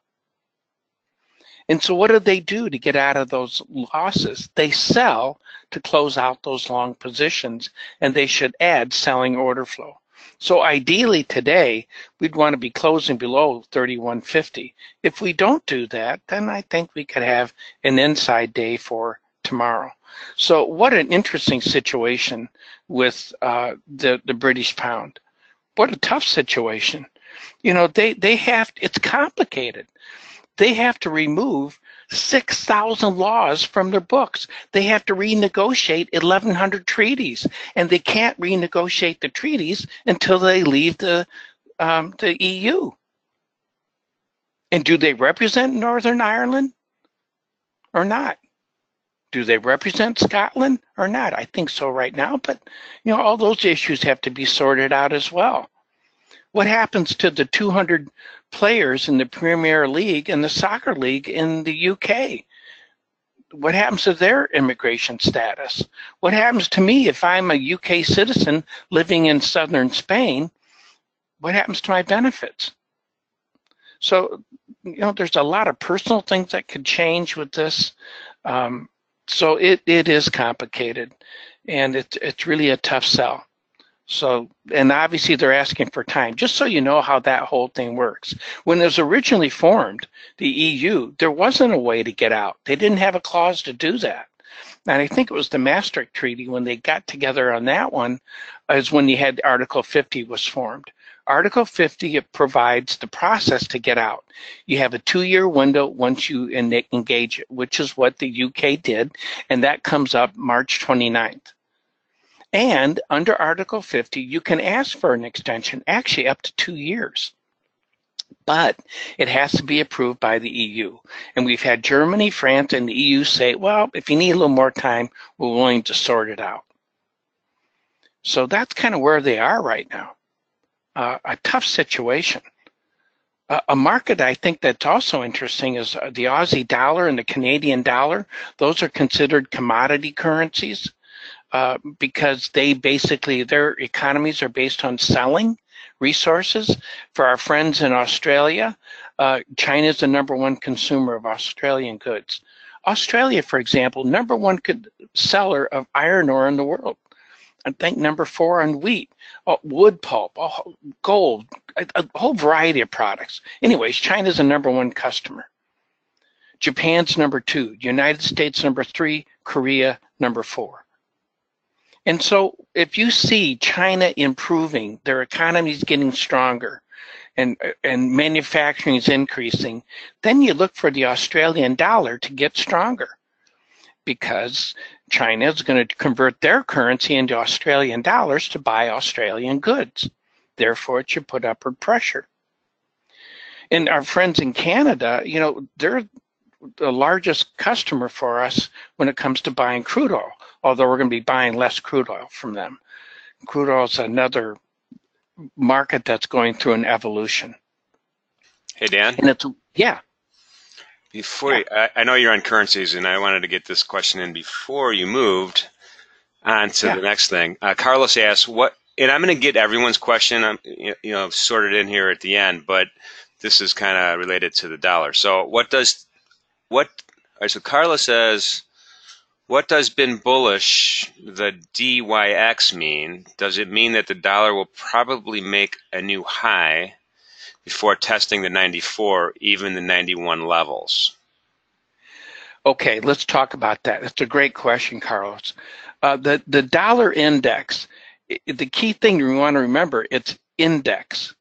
And so what do they do to get out of those losses? They sell to close out those long positions, and they should add selling order flow. So ideally today, we'd want to be closing below 31.50. If we don't do that, then I think we could have an inside day for tomorrow. So what an interesting situation with the British pound. What a tough situation. They have, it's complicated. They have to remove 6,000 laws from their books. They have to renegotiate 1,100 treaties, and they can't renegotiate the treaties until they leave the EU. And do they represent Northern Ireland or not? Do they represent Scotland or not? I think so right now, but all those issues have to be sorted out as well. What happens to the 200 players in the Premier League and the soccer league in the UK? What happens to their immigration status? What happens to me if I'm a UK citizen living in southern Spain? What happens to my benefits? So, there's a lot of personal things that could change with this. So it is complicated, and it's really a tough sell. So, and obviously they're asking for time, just so you know how that whole thing works. When it was originally formed, the EU, there wasn't a way to get out. They didn't have a clause to do that. And I think it was the Maastricht Treaty, when they got together on that one, is when you had Article 50 was formed. Article 50, it provides the process to get out. You have a 2-year window once you engage it, which is what the UK did, and that comes up March 29th. And under Article 50, you can ask for an extension, actually up to 2 years. But it has to be approved by the EU. And we've had Germany, France, and the EU say, well, if you need a little more time, we're willing to sort it out. So that's kind of where they are right now. A tough situation. A market I think that's also interesting is the Aussie dollar and the Canadian dollar. Those are considered commodity currencies because they basically, their economies are based on selling resources. For our friends in Australia, China is the #1 consumer of Australian goods. Australia, for example, #1 seller of iron ore in the world. I think #4 on wheat, wood pulp, gold, a whole variety of products. Anyways, China's a #1 customer. Japan's #2, United States #3, Korea #4. And so if you see China improving, their economy's getting stronger, and manufacturing is increasing, then you look for the Australian dollar to get stronger, because China is going to convert their currency into Australian dollars to buy Australian goods. Therefore, it should put upward pressure. And our friends in Canada, you know, they're the largest customer for us when it comes to buying crude oil, although we're going to be buying less crude oil from them. Crude oil is another market that's going through an evolution. Hey, Dan. And it's, yeah. Before I know you're on currencies, and I wanted to get this question in before you moved on to the next thing. Carlos asks, "What?" And I'm going to get everyone's question, sorted in here at the end, but this is kind of related to the dollar. So, so Carlos says, "What does been bullish the DYX mean? Does it mean that the dollar will probably make a new high before testing the 94, even the 91 levels?" Okay, let's talk about that. That's a great question, Carlos. The dollar index, the key thing you want to remember, it's index.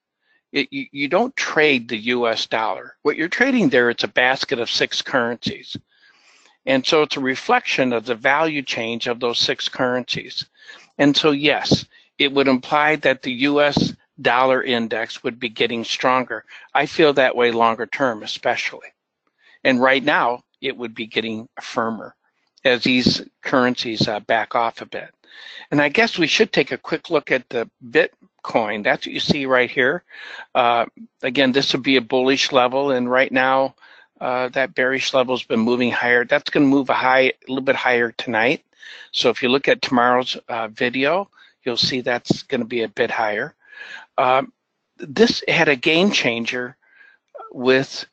You don't trade the US dollar. What you're trading there, it's a basket of 6 currencies. And so it's a reflection of the value change of those 6 currencies. And so yes, it would imply that the US dollar index would be getting stronger. I feel that way longer term, especially. And right now, it would be getting firmer as these currencies back off a bit. And I guess we should take a quick look at the Bitcoin. That's what you see right here. Again, this would be a bullish level, and right now, that bearish level has been moving higher. That's going to move a little bit higher tonight. So if you look at tomorrow's video, you'll see that's going to be a bit higher. This had a game changer with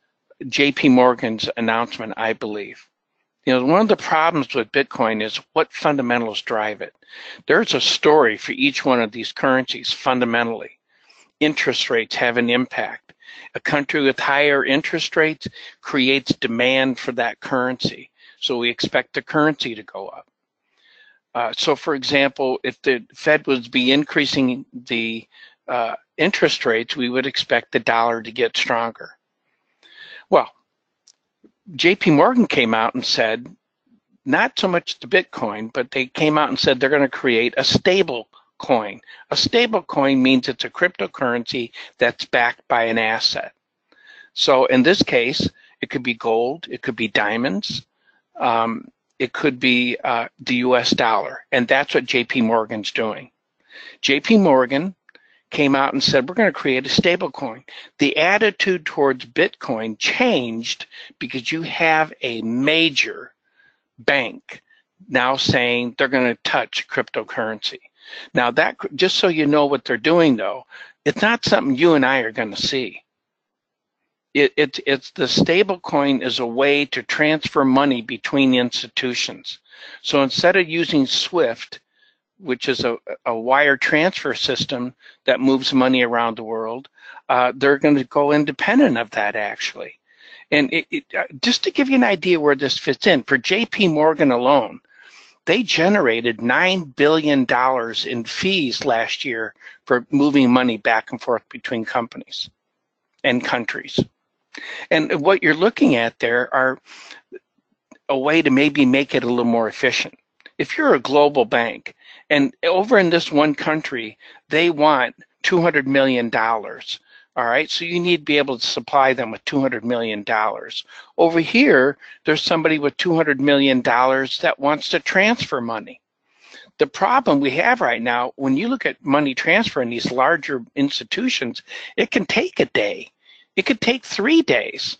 JP Morgan's announcement, I believe. You know, one of the problems with Bitcoin is what fundamentals drive it. There's a story for each one of these currencies fundamentally. Interest rates have an impact. A country with higher interest rates creates demand for that currency. So we expect the currency to go up. So for example, if the Fed would be increasing the interest rates, we would expect the dollar to get stronger. Well, JP Morgan came out and said, not so much the Bitcoin, but they came out and said they're going to create a stable coin. A stable coin means it's a cryptocurrency that's backed by an asset. So in this case, it could be gold, it could be diamonds, it could be the US dollar, and that's what JP Morgan's doing. JP Morgan came out and said, we're going to create a stable coin. The attitude towards Bitcoin changed because you have a major bank now saying they're going to touch cryptocurrency. Now that, just so you know what they're doing though, it's not something you and I are going to see. It's the stable coin is a way to transfer money between institutions. So instead of using SWIFT, which is a wire transfer system that moves money around the world, they're going to go independent of that actually. And just to give you an idea where this fits in, for JP Morgan alone, They generated $9 billion in fees last year for moving money back and forth between companies and countries. And what you're looking at there are a way to maybe make it a little more efficient. If you're a global bank and over in this one country, they want $200 million. All right, so you need to be able to supply them with $200 million. Over here, there's somebody with $200 million that wants to transfer money. The problem we have right now, when you look at money transfer in these larger institutions, it can take a day. It could take 3 days.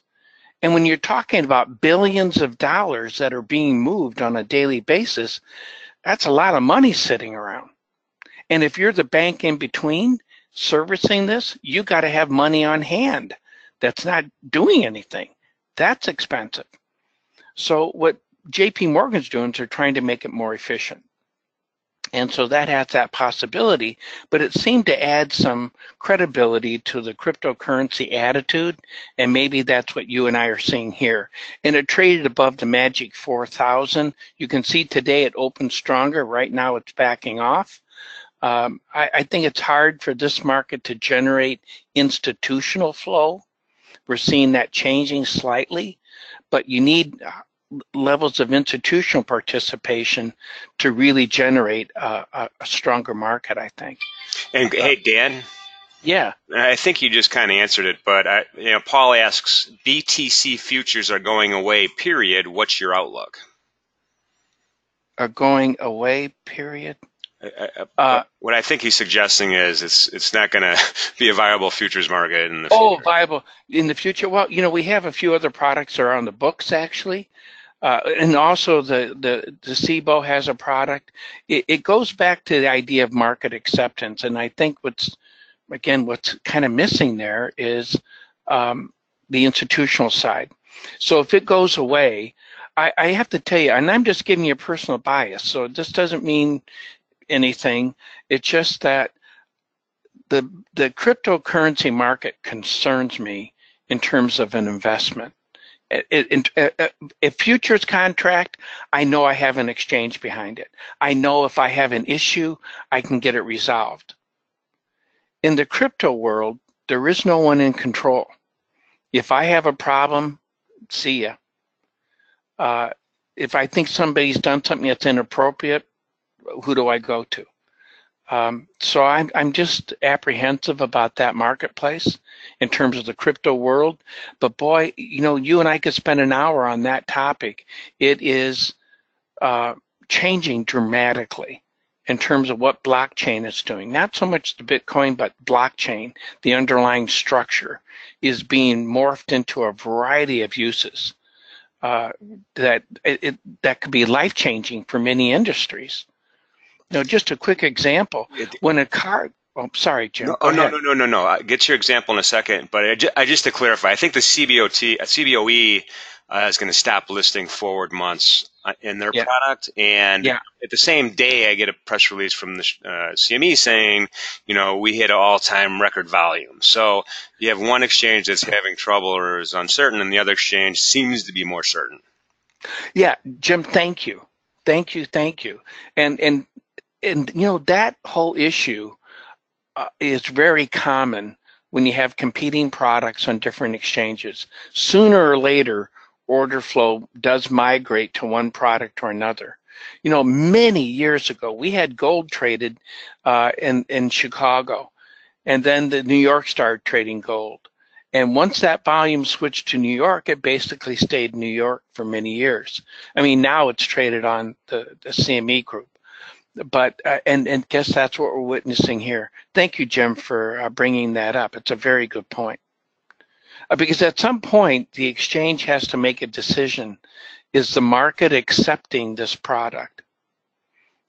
And when you're talking about billions of dollars that are being moved on a daily basis, that's a lot of money sitting around. And if you're the bank in between servicing this, you got to have money on hand that's not doing anything. That's expensive. So what JP Morgan's doing is they're trying to make it more efficient. And so that has that possibility, but it seemed to add some credibility to the cryptocurrency attitude, and maybe that's what you and I are seeing here. And it traded above the magic 4,000. You can see today it opened stronger. Right now it's backing off. I think it's hard for this market to generate institutional flow. We're seeing that changing slightly, but you need levels of institutional participation to really generate a stronger market, I think. And hey, Dan. Yeah. I think you just kind of answered it, but Paul asks, BTC futures are going away, period. What's your outlook? Are going away, period? What I think he's suggesting is it's not going to be a viable futures market in the future. Oh, viable in the future? Well, we have a few other products that are on the books, actually. And also the SIBO has a product. It goes back to the idea of market acceptance. And I think what's kind of missing there is the institutional side. So if it goes away, I have to tell you, and I'm just giving you a personal bias, so this doesn't mean anything. It's just that the cryptocurrency market concerns me in terms of an investment. If futures contract, I know I have an exchange behind it. I know if I have an issue, I can get it resolved. In the crypto world, there is no one in control. If I have a problem, see ya. If I think somebody's done something that's inappropriate, who do I go to? So I'm just apprehensive about that marketplace in terms of the crypto world. But boy, you and I could spend an hour on that topic. It is changing dramatically in terms of what blockchain is doing. Not so much the Bitcoin, but blockchain, the underlying structure, is being morphed into a variety of uses that could be life-changing for many industries. Just a quick example. When a car, sorry, Jim. No. I'll get your example in a second. But just to clarify, I think the CBOE is going to stop listing forward months in their product. And at the same day, I get a press release from the CME saying, we hit an all-time record volume. So you have one exchange that's having trouble or is uncertain, and the other exchange seems to be more certain. Yeah, Jim, thank you. And that whole issue is very common when you have competing products on different exchanges. Sooner or later, order flow does migrate to one product or another. Many years ago, we had gold traded in Chicago, and then the New York started trading gold. And once that volume switched to New York, it basically stayed in New York for many years. I mean, now it's traded on the CME Group. But and guess that's what we're witnessing here. Thank you, Jim, for bringing that up. It's a very good point. Because at some point, the exchange has to make a decision. Is the market accepting this product?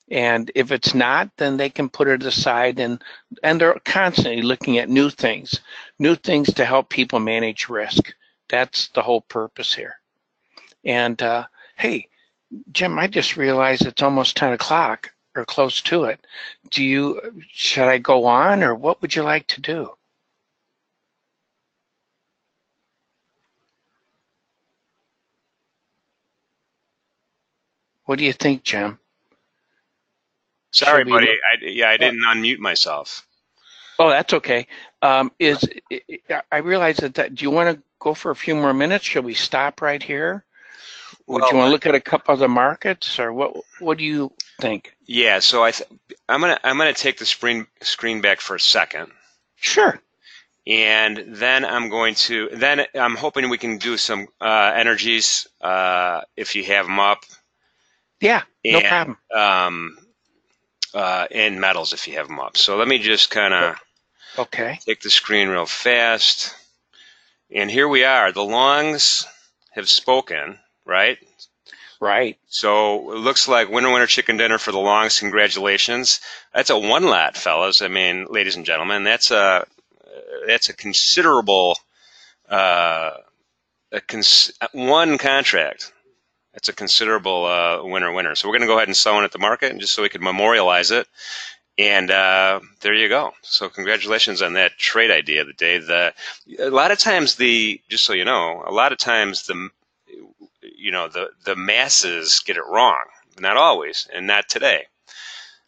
And if it's not, then they can put it aside, and they're constantly looking at new things to help people manage risk. That's the whole purpose here. And hey, Jim, I just realized it's almost 10 o'clock. Or close to it. Should I go on, or what would you like to do? What do you think, Jim? Sorry, Should we buddy. look? I didn't unmute myself. Oh, that's okay. I realize that, do you want to go for a few more minutes? Should we stop right here? Would you Well, want to look at a couple of the markets, or what do you think? yeah. So I'm gonna take the screen back for a second, Sure. and then I'm hoping we can do some energies if you have them up, Yeah, no and problem. and metals if you have them up. So let me just kind of Okay. take the screen real fast, and here we are. The longs have spoken, right? Right. So it looks like winner chicken dinner for the longs. Congratulations. That's a one lot, fellas. I mean, ladies and gentlemen, that's a considerable one contract. That's a considerable winner. So we're going to go ahead and sell it at the market, and just so we can memorialize it. And there you go. So congratulations on that trade idea, the day. A lot of times just so you know, a lot of times the masses get it wrong. Not always, and not today.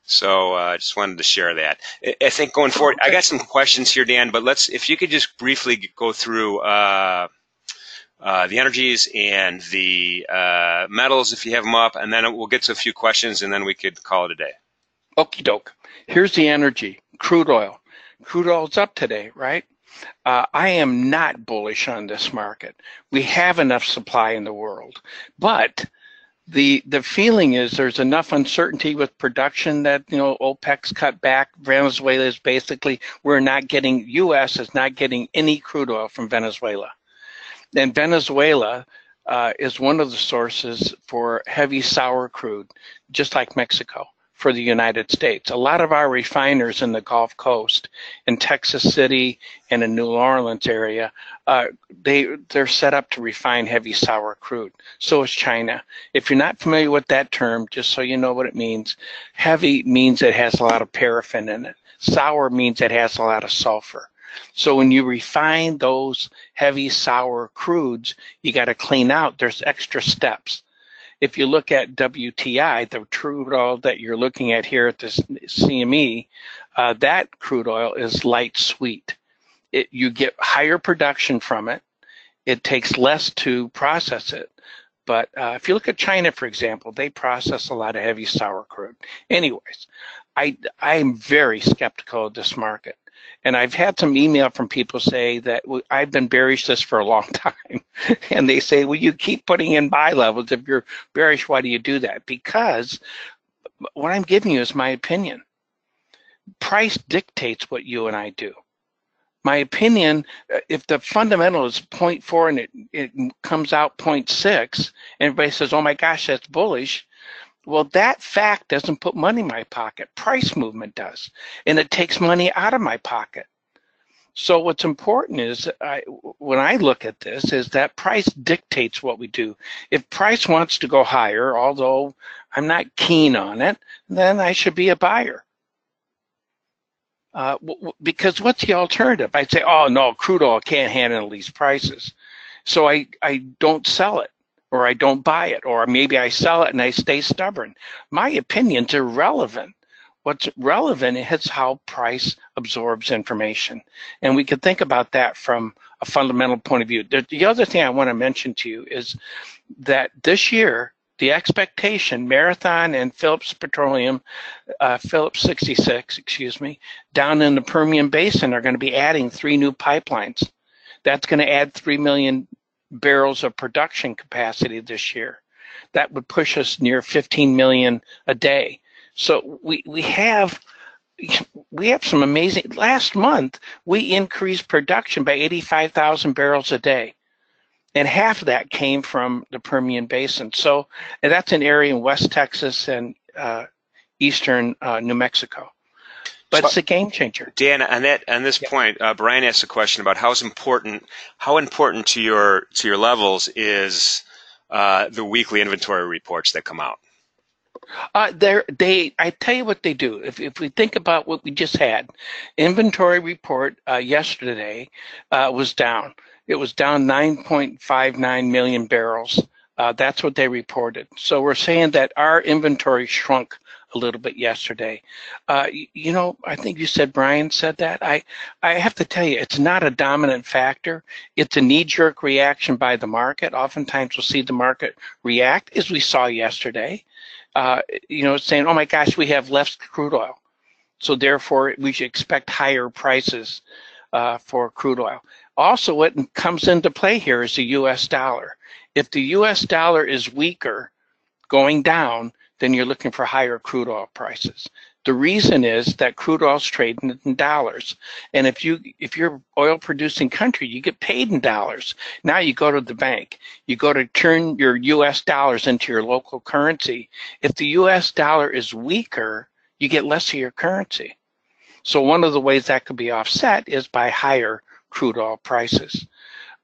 So I just wanted to share that. I think going forward, I got some questions here, Dan, but if you could just briefly go through the energies and the metals, if you have them up, and then we'll get to a few questions, and then we could call it a day. Okie doke. Here's the energy. Crude oil. Crude oil's up today, right? I am not bullish on this market. We have enough supply in the world, but the feeling is there's enough uncertainty with production that, OPEC's cut back. Venezuela is basically, U.S. is not getting any crude oil from Venezuela. And Venezuela is one of the sources for heavy sour crude, just like Mexico, for the United States. A lot of our refiners in the Gulf Coast, in Texas City and in New Orleans area, they're set up to refine heavy sour crude. So is China. If you're not familiar with that term, just so you know what it means, heavy means it has a lot of paraffin in it. Sour means it has a lot of sulfur. So when you refine those heavy sour crudes, you got to clean out. There's extra steps. If you look at WTI, the crude oil that you're looking at here at this CME, that crude oil is light sweet. You get higher production from it. It takes less to process it. But if you look at China, for example, they process a lot of heavy sour crude. Anyways, I am very skeptical of this market. And I've had some email from people say that I've been bearish this for a long time. And they say, well, you keep putting in buy levels. If you're bearish, why do you do that? Because what I'm giving you is my opinion. Price dictates what you and I do. My opinion, if the fundamental is 0.4 and it comes out 0.6, and everybody says, oh my gosh, that's bullish. Well, that fact doesn't put money in my pocket. Price movement does. And it takes money out of my pocket. So what's important is, when I look at this, is that price dictates what we do. If price wants to go higher, although I'm not keen on it, then I should be a buyer. Because what's the alternative? I'd say, oh, no, crude oil can't handle these prices. So I don't sell it. Or I don't buy it, or maybe I sell it and I stay stubborn. My opinion's irrelevant. What's relevant is how price absorbs information. And we could think about that from a fundamental point of view. The other thing I want to mention to you is that this year, the expectation, Marathon and Phillips 66, down in the Permian Basin are going to be adding 3 new pipelines. That's going to add 3 million barrels of production capacity this year. That would push us near 15 million a day. So we have some amazing. Last month we increased production by 85,000 barrels a day, and half of that came from the Permian Basin. So, and that's an area in West Texas and eastern New Mexico. But it's a game changer. Dan, on this point, Brian asked a question about how important to your levels is the weekly inventory reports that come out. I tell you what they do. If we think about what we just had, inventory report yesterday was down. It was down 9.59 million barrels. That's what they reported. So we're saying that our inventory shrunk a little bit yesterday. You know, I think you said Brian said that. I have to tell you, it's not a dominant factor. It's a knee-jerk reaction by the market. Oftentimes we'll see the market react, as we saw yesterday, you know, saying, oh my gosh, we have less crude oil. So therefore, we should expect higher prices for crude oil. Also, what comes into play here is the U.S. dollar. If the U.S. dollar is weaker, going down, then you're looking for higher crude oil prices. The reason is that crude oil is trading in dollars. And if you're oil producing country, you get paid in dollars. Now you go to the bank, you go to turn your US dollars into your local currency. If the US dollar is weaker, you get less of your currency. So one of the ways that could be offset is by higher crude oil prices.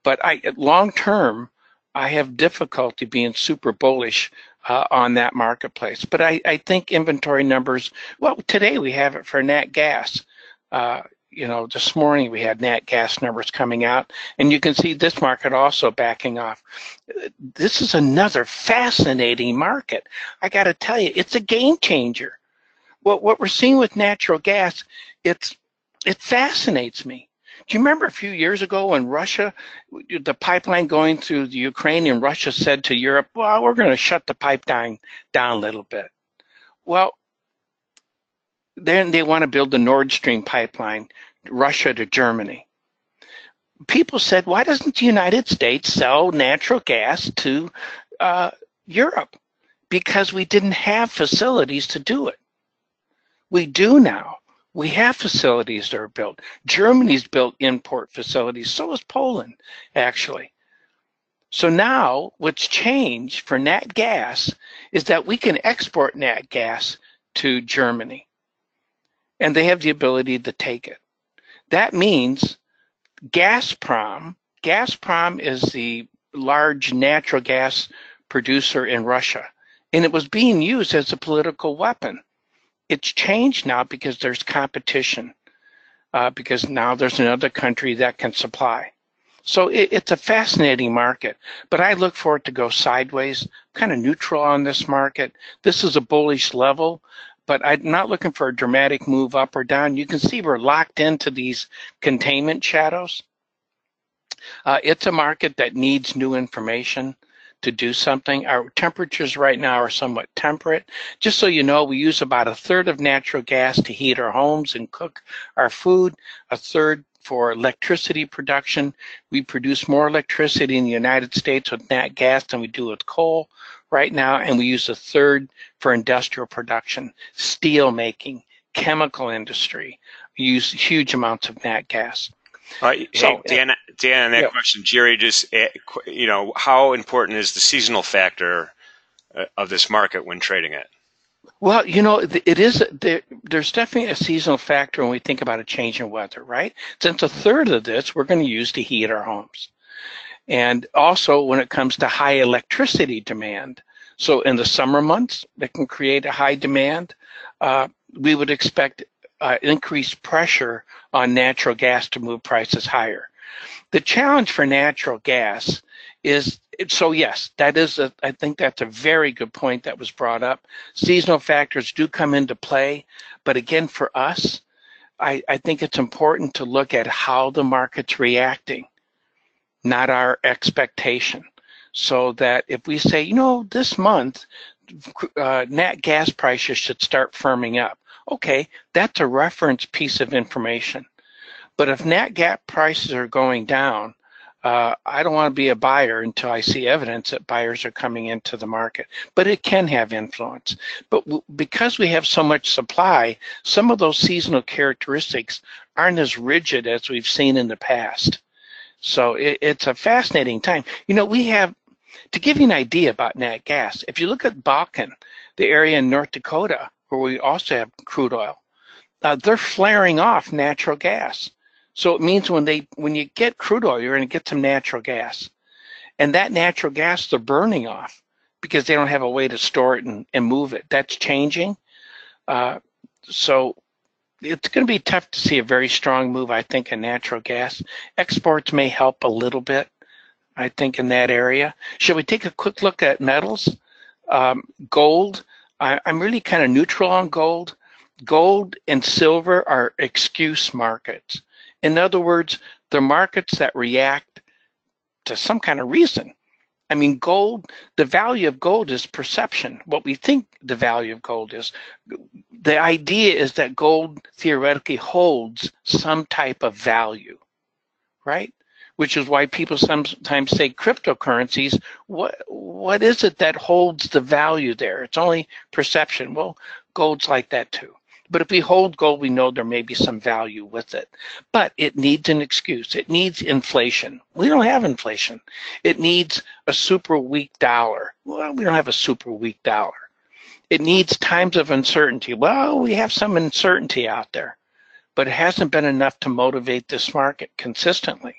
But long term, I have difficulty being super bullish on that marketplace. But I think inventory numbers, well, today we have it for nat gas. You know, this morning we had nat gas numbers coming out, and you can see this market also backing off. This is another fascinating market. I got to tell you, it's a game changer. What we're seeing with natural gas, it fascinates me. Do you remember a few years ago when Russia, the pipeline going through the Ukraine, and Russia said to Europe, well, we're going to shut the pipeline down a little bit. Well, then they want to build the Nord Stream pipeline, Russia to Germany. People said, why doesn't the United States sell natural gas to Europe? Because we didn't have facilities to do it. We do now. We have facilities that are built. Germany's built import facilities, so is Poland, actually. So now what's changed for nat gas is that we can export nat gas to Germany, and they have the ability to take it. That means Gazprom is the large natural gas producer in Russia, and it was being used as a political weapon. It's changed now because there's competition, because now there's another country that can supply. So it's a fascinating market, but I look for it to go sideways, kind of neutral on this market. This is a bullish level, but I'm not looking for a dramatic move up or down. You can see we're locked into these containment shadows. It's a market that needs new information to do something. Our temperatures right now are somewhat temperate. Just so you know, we use about a third of natural gas to heat our homes and cook our food, a third for electricity production. We produce more electricity in the United States with nat gas than we do with coal right now, and we use a third for industrial production, steel making, chemical industry. We use huge amounts of nat gas. Hey, Dan, on that question, Jerry, just, you know, how important is the seasonal factor of this market when trading it? Well, you know, there's definitely a seasonal factor when we think about a change in weather, right? Since a third of this we're going to use to heat our homes. And also when it comes to high electricity demand. So in the summer months, that can create a high demand. We would expect increased pressure on natural gas to move prices higher. The challenge for natural gas is, so yes, I think that's a very good point that was brought up. Seasonal factors do come into play, but again, for us, I think it's important to look at how the market's reacting, not our expectation. So that if we say, you know, this month, nat gas prices should start firming up. Okay, that's a reference piece of information. But if nat gas prices are going down, I don't want to be a buyer until I see evidence that buyers are coming into the market. But it can have influence. But because we have so much supply, some of those seasonal characteristics aren't as rigid as we've seen in the past. So it's a fascinating time. You know, we have, to give you an idea about nat gas, if you look at Bakken, the area in North Dakota, where we also have crude oil, they're flaring off natural gas. So it means when you get crude oil, you're going to get some natural gas. And that natural gas they're burning off because they don't have a way to store it and move it. That's changing. So it's going to be tough to see a very strong move, I think, in natural gas. Exports may help a little bit, I think, in that area. Should we take a quick look at metals? Gold, I'm really kind of neutral on gold. Gold and silver are excuse markets. In other words, they're markets that react to some kind of reason. I mean, gold, the value of gold is perception, what we think the value of gold is. The idea is that gold theoretically holds some type of value, right? Which is why people sometimes say cryptocurrencies, what is it that holds the value there? It's only perception. Well, gold's like that too. But if we hold gold, we know there may be some value with it. But it needs an excuse. It needs inflation. We don't have inflation. It needs a super weak dollar. Well, we don't have a super weak dollar. It needs times of uncertainty. Well, we have some uncertainty out there, but it hasn't been enough to motivate this market consistently.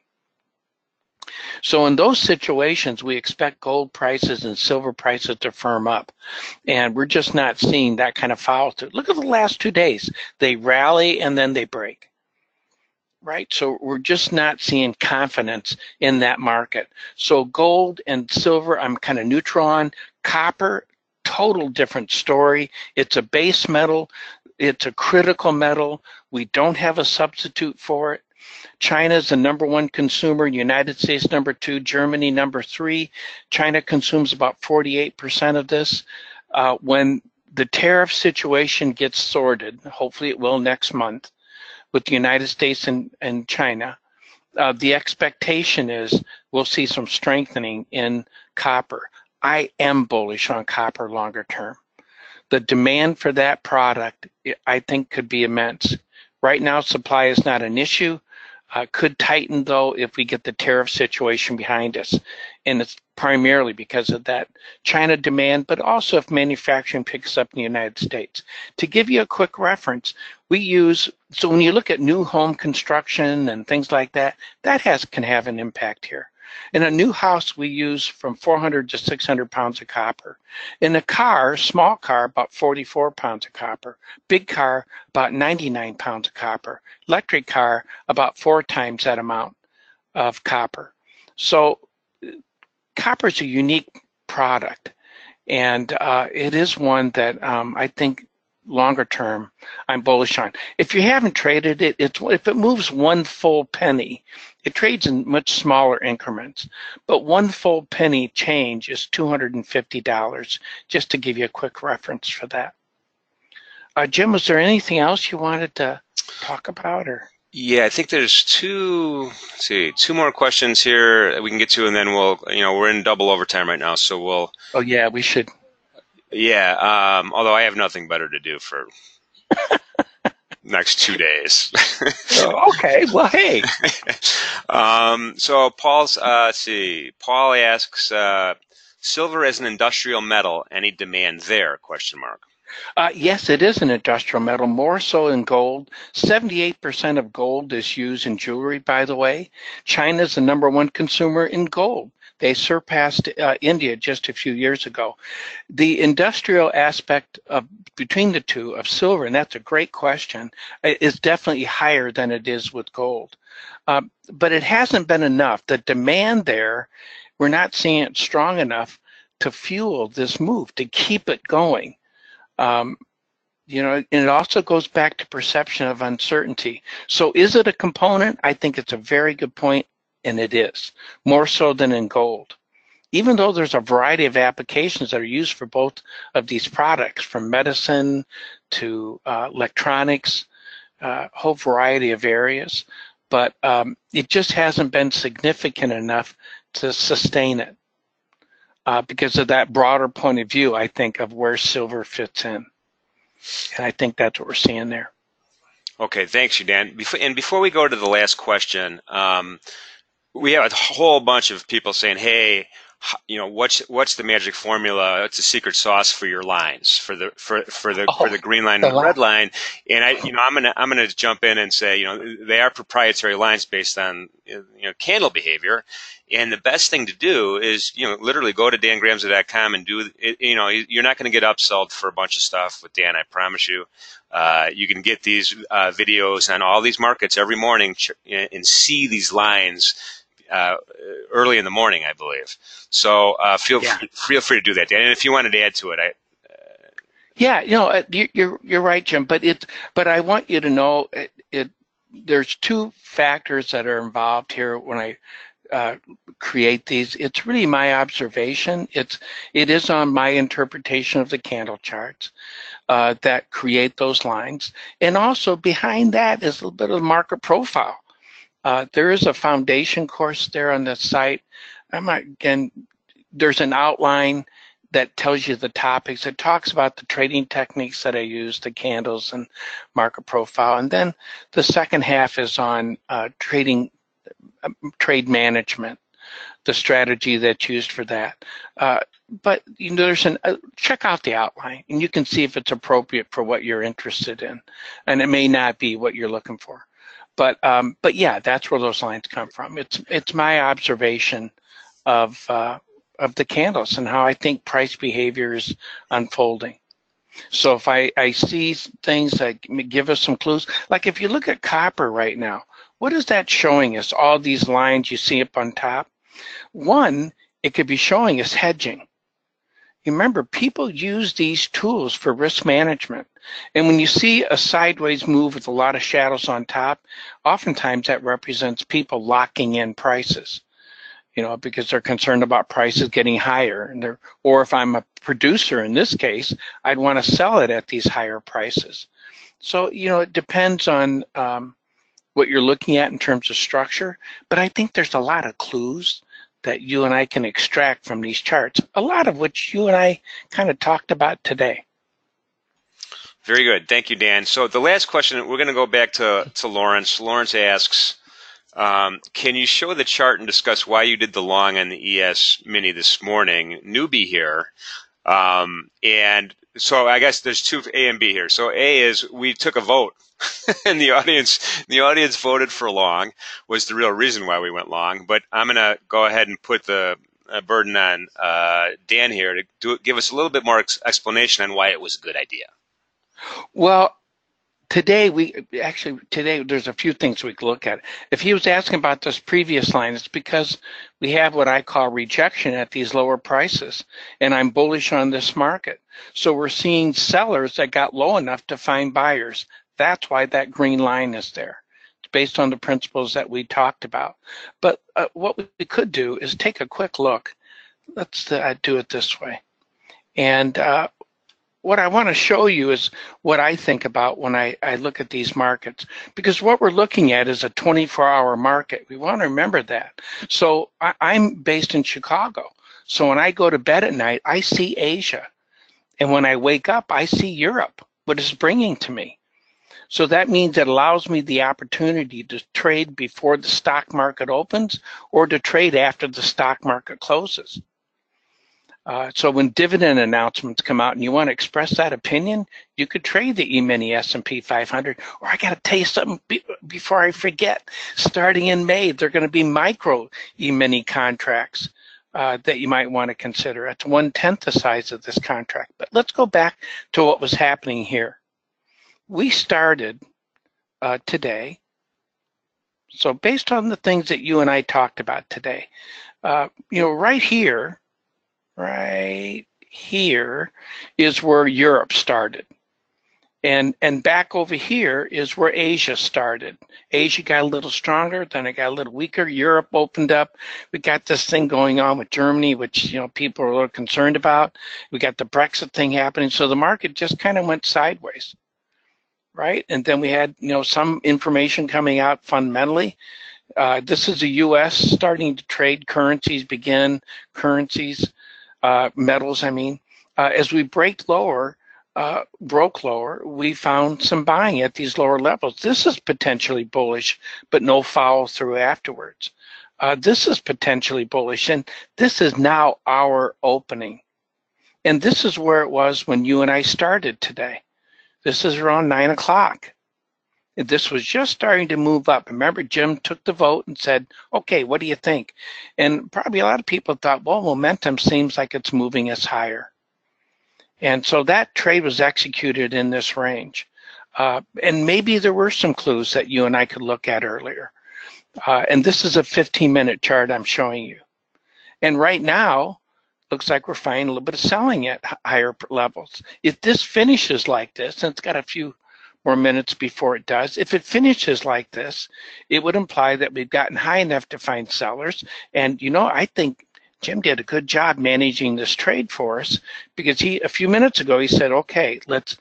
So in those situations, we expect gold prices and silver prices to firm up. And we're just not seeing that kind of follow through. Look at the last 2 days. They rally and then they break, right? So we're just not seeing confidence in that market. So gold and silver, I'm kind of neutral on. Copper, total different story. It's a base metal. It's a critical metal. We don't have a substitute for it. China is the #1 consumer, United States #2, Germany #3. China consumes about 48% of this. When the tariff situation gets sorted, hopefully it will next month, with the United States and China, the expectation is we'll see some strengthening in copper. I am bullish on copper longer term. The demand for that product, I think, could be immense. Right now, supply is not an issue. Could tighten, though, if we get the tariff situation behind us. And it's primarily because of that China demand, but also if manufacturing picks up in the United States. To give you a quick reference, so when you look at new home construction and things like that, that can have an impact here. In a new house, we use from 400 to 600 pounds of copper. In a car, small car, about 44 pounds of copper. Big car, about 99 pounds of copper. Electric car, about 4 times that amount of copper. So copper is a unique product, and it is one that I think longer term I'm bullish on. If you haven't traded it, if it moves 1 full penny, it trades in much smaller increments, but 1 full penny change is $250, just to give you a quick reference for that. Jim, was there anything else you wanted to talk about? Yeah, I think there's two more questions here we can get to, and then we're in double overtime right now, so we'll. Oh yeah, we should. Yeah, although I have nothing better to do for next 2 days. Okay, well, hey. So Paul asks, silver as an industrial metal, any demand there, question mark? Yes, it is an industrial metal, more so in gold. 78% of gold is used in jewelry, by the way. China is the #1 consumer in gold. They surpassed India just a few years ago. The industrial aspect between the two of silver, and that's a great question, is definitely higher than it is with gold. But it hasn't been enough. The demand there, we're not seeing it strong enough to fuel this move, to keep it going. And it also goes back to perception of uncertainty. So is it a component? I think it's a very good point, and it is, more so than in gold. Even though there's a variety of applications that are used for both of these products, from medicine to electronics, a whole variety of areas, but it just hasn't been significant enough to sustain it because of that broader point of view, I think, of where silver fits in. And I think that's what we're seeing there. Okay, thanks, Dan. Before we go to the last question, we have a whole bunch of people saying, "Hey, what's the magic formula? What's the secret sauce for your lines, for the green line and the red line?" And I'm gonna jump in and say, they are proprietary lines based on candle behavior. And the best thing to do is, literally go to dangramza.com and do it. You're not going to get upsold for a bunch of stuff with Dan, I promise you. You can get these videos on all these markets every morning and see these lines early in the morning, I believe. So feel free to do that, Dan. And if you wanted to add to it, Yeah, you're right, Jim. But I want you to know there's two factors that are involved here when I create these. It's really my observation. It is on my interpretation of the candle charts that create those lines, and also behind that is a little bit of market profile. There is a foundation course there on the site. Again, there's an outline that tells you the topics. It talks about the trading techniques that I use, the candles and market profile. And then the second half is on trade management, the strategy that's used for that. But there's check out the outline, and you can see if it's appropriate for what you're interested in, and it may not be what you're looking for. But yeah, that's where those lines come from. It's my observation of the candles and how I think price behavior is unfolding. So if I see things that give us some clues, like if you look at copper right now, what is that showing us? All these lines you see up on top. One, it could be showing us hedging. You remember, people use these tools for risk management. And when you see a sideways move with a lot of shadows on top, oftentimes that represents people locking in prices, because they're concerned about prices getting higher. Or if I'm a producer in this case, I'd want to sell it at these higher prices. So, it depends on what you're looking at in terms of structure, but I think there's a lot of clues that you and I can extract from these charts, a lot of which you and I kind of talked about today. Very good. Thank you, Dan. So the last question, we're going to go back to Lawrence. Lawrence asks, can you show the chart and discuss why you did the long on the ES Mini this morning? Newbie here. And so I guess there's two, A and B here. So A is we took a vote and the audience voted for long, was the real reason why we went long. But I'm going to go ahead and put the burden on Dan here to give us a little bit more explanation on why it was a good idea. Well, today there's a few things we could look at. If he was asking about this previous line, it's because we have what I call rejection at these lower prices, and I'm bullish on this market. So we're seeing sellers that got low enough to find buyers. That's why that green line is there. It's based on the principles that we talked about. But what we could do is take a quick look. Let's do it this way. And what I want to show you is what I think about when I look at these markets, because what we're looking at is a 24-hour market. We want to remember that. So I'm based in Chicago. So when I go to bed at night, I see Asia. And when I wake up, I see Europe, what it's bringing to me. So that means it allows me the opportunity to trade before the stock market opens or to trade after the stock market closes. So when dividend announcements come out and you want to express that opinion, you could trade the E-mini S&P 500. Or I got to tell you something before I forget. Starting in May, there are going to be micro E-mini contracts that you might want to consider. It's 1/10 the size of this contract. But let's go back to what was happening here. We started today. So based on the things that you and I talked about today, right here is where Europe started. And back over here is where Asia started. Asia got a little stronger, then it got a little weaker. Europe opened up. We got this thing going on with Germany, which people are a little concerned about. We got the Brexit thing happening. So the market just kind of went sideways, right? And then we had some information coming out fundamentally. This is the U.S. starting to trade currencies, metals, as we broke lower, we found some buying at these lower levels. This is potentially bullish, but no follow through afterwards. This is potentially bullish, and this is now our opening. And this is where it was when you and I started today. This is around 9 o'clock. This was just starting to move up. Remember, Jim took the vote and said, okay, what do you think? And probably a lot of people thought, well, momentum seems like it's moving us higher. And so that trade was executed in this range. And maybe there were some clues that you and I could look at earlier. And this is a 15-minute chart I'm showing you. And right now, looks like we're finding a little bit of selling at higher levels. If this finishes like this, and it's got a few more minutes before it does, if it finishes like this, it would imply that we've gotten high enough to find sellers. And I think Jim did a good job managing this trade for us, because a few minutes ago he said, okay, let's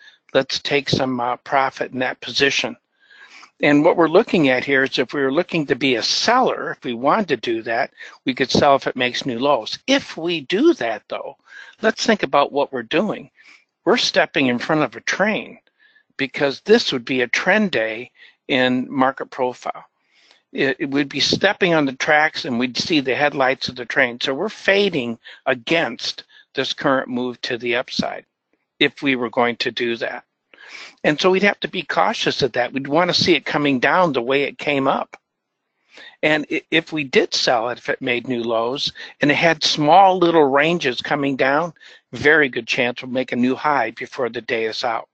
take some profit in that position. And what we're looking at here is, if we were looking to be a seller, if we wanted to do that, we could sell if it makes new lows. If we do that, though, let's think about what we're doing. We're stepping in front of a train, because this would be a trend day in market profile. It would be stepping on the tracks, and we'd see the headlights of the train. So we're fading against this current move to the upside if we were going to do that. And so we'd have to be cautious of that. We'd want to see it coming down the way it came up. And if we did sell it, if it made new lows and it had small little ranges coming down, very good chance we'll make a new high before the day is out.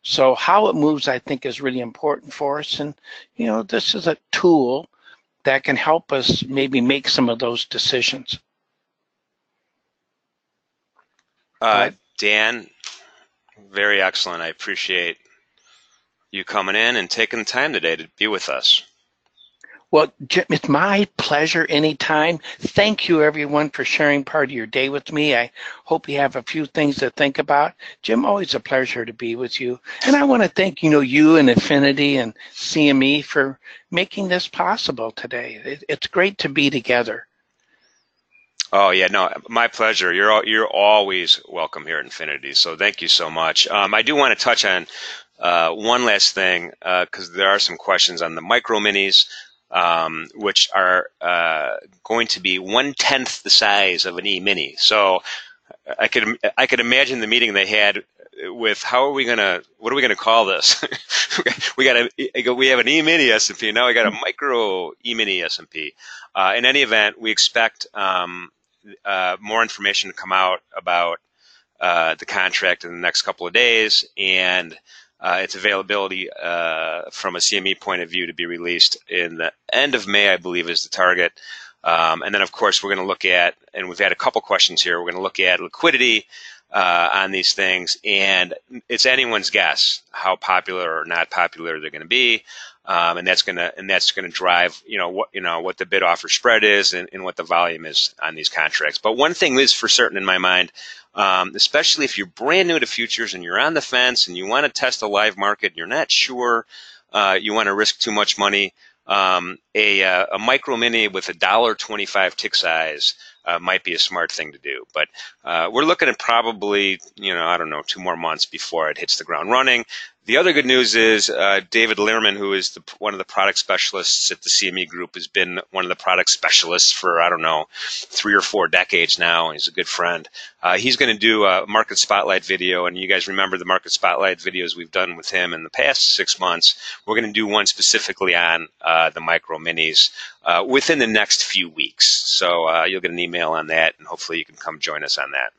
So how it moves, I think, is really important for us. And, this is a tool that can help us maybe make some of those decisions. Dan, very excellent. I appreciate you coming in and taking the time today to be with us. Well, Jim, it's my pleasure anytime. Thank you, everyone, for sharing part of your day with me. I hope you have a few things to think about. Jim, always a pleasure to be with you. And I want to thank, you and Affinity and CME for making this possible today. It's great to be together. Oh, yeah, no, my pleasure. You're always welcome here at Infinity, so thank you so much. I do want to touch on one last thing, because there are some questions on the micro minis, which are going to be 1/10 the size of an E-mini. So I could imagine the meeting they had with what are we gonna call this? we have an E-mini S&P, now we got a micro E-mini S&P. In any event, we expect more information to come out about the contract in the next couple of days, and its availability from a CME point of view to be released in the end of May, I believe, is the target. And then, of course, we're going to look at, and we've had a couple questions here, we're going to look at liquidity on these things, and it's anyone's guess how popular or not popular they're going to be. And that's going to drive what the bid offer spread is and what the volume is on these contracts. But one thing is for certain in my mind, especially if you're brand new to futures and you're on the fence and you want to test a live market, and you're not sure you want to risk too much money, a micro mini with $1.25 tick size might be a smart thing to do. But we're looking at probably 2 more months before it hits the ground running. The other good news is David Lehrman, who is one of the product specialists at the CME Group, has been one of the product specialists for, 3 or 4 decades now. He's a good friend. He's going to do a market spotlight video, and you guys remember the market spotlight videos we've done with him in the past 6 months. We're going to do one specifically on the micro minis within the next few weeks. So you'll get an email on that, and hopefully you can come join us on that.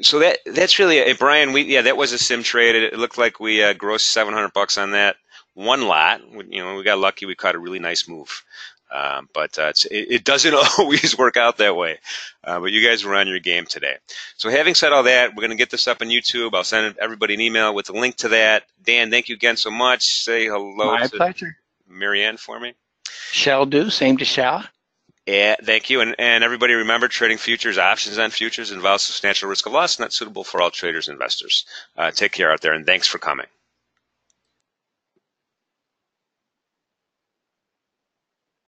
So that's really it, Brian. That was a sim trade. It looked like we grossed $700 on that one lot. We got lucky. We caught a really nice move, but it doesn't always work out that way. But you guys were on your game today. So having said all that, we're going to get this up on YouTube. I'll send everybody an email with a link to that. Dan, thank you again so much. Say hello My to pleasure. Marianne for me. Shall do. Same to shall. Yeah, thank you. And everybody remember, trading futures, options on futures involves substantial risk of loss, not suitable for all traders and investors. Take care out there, and thanks for coming.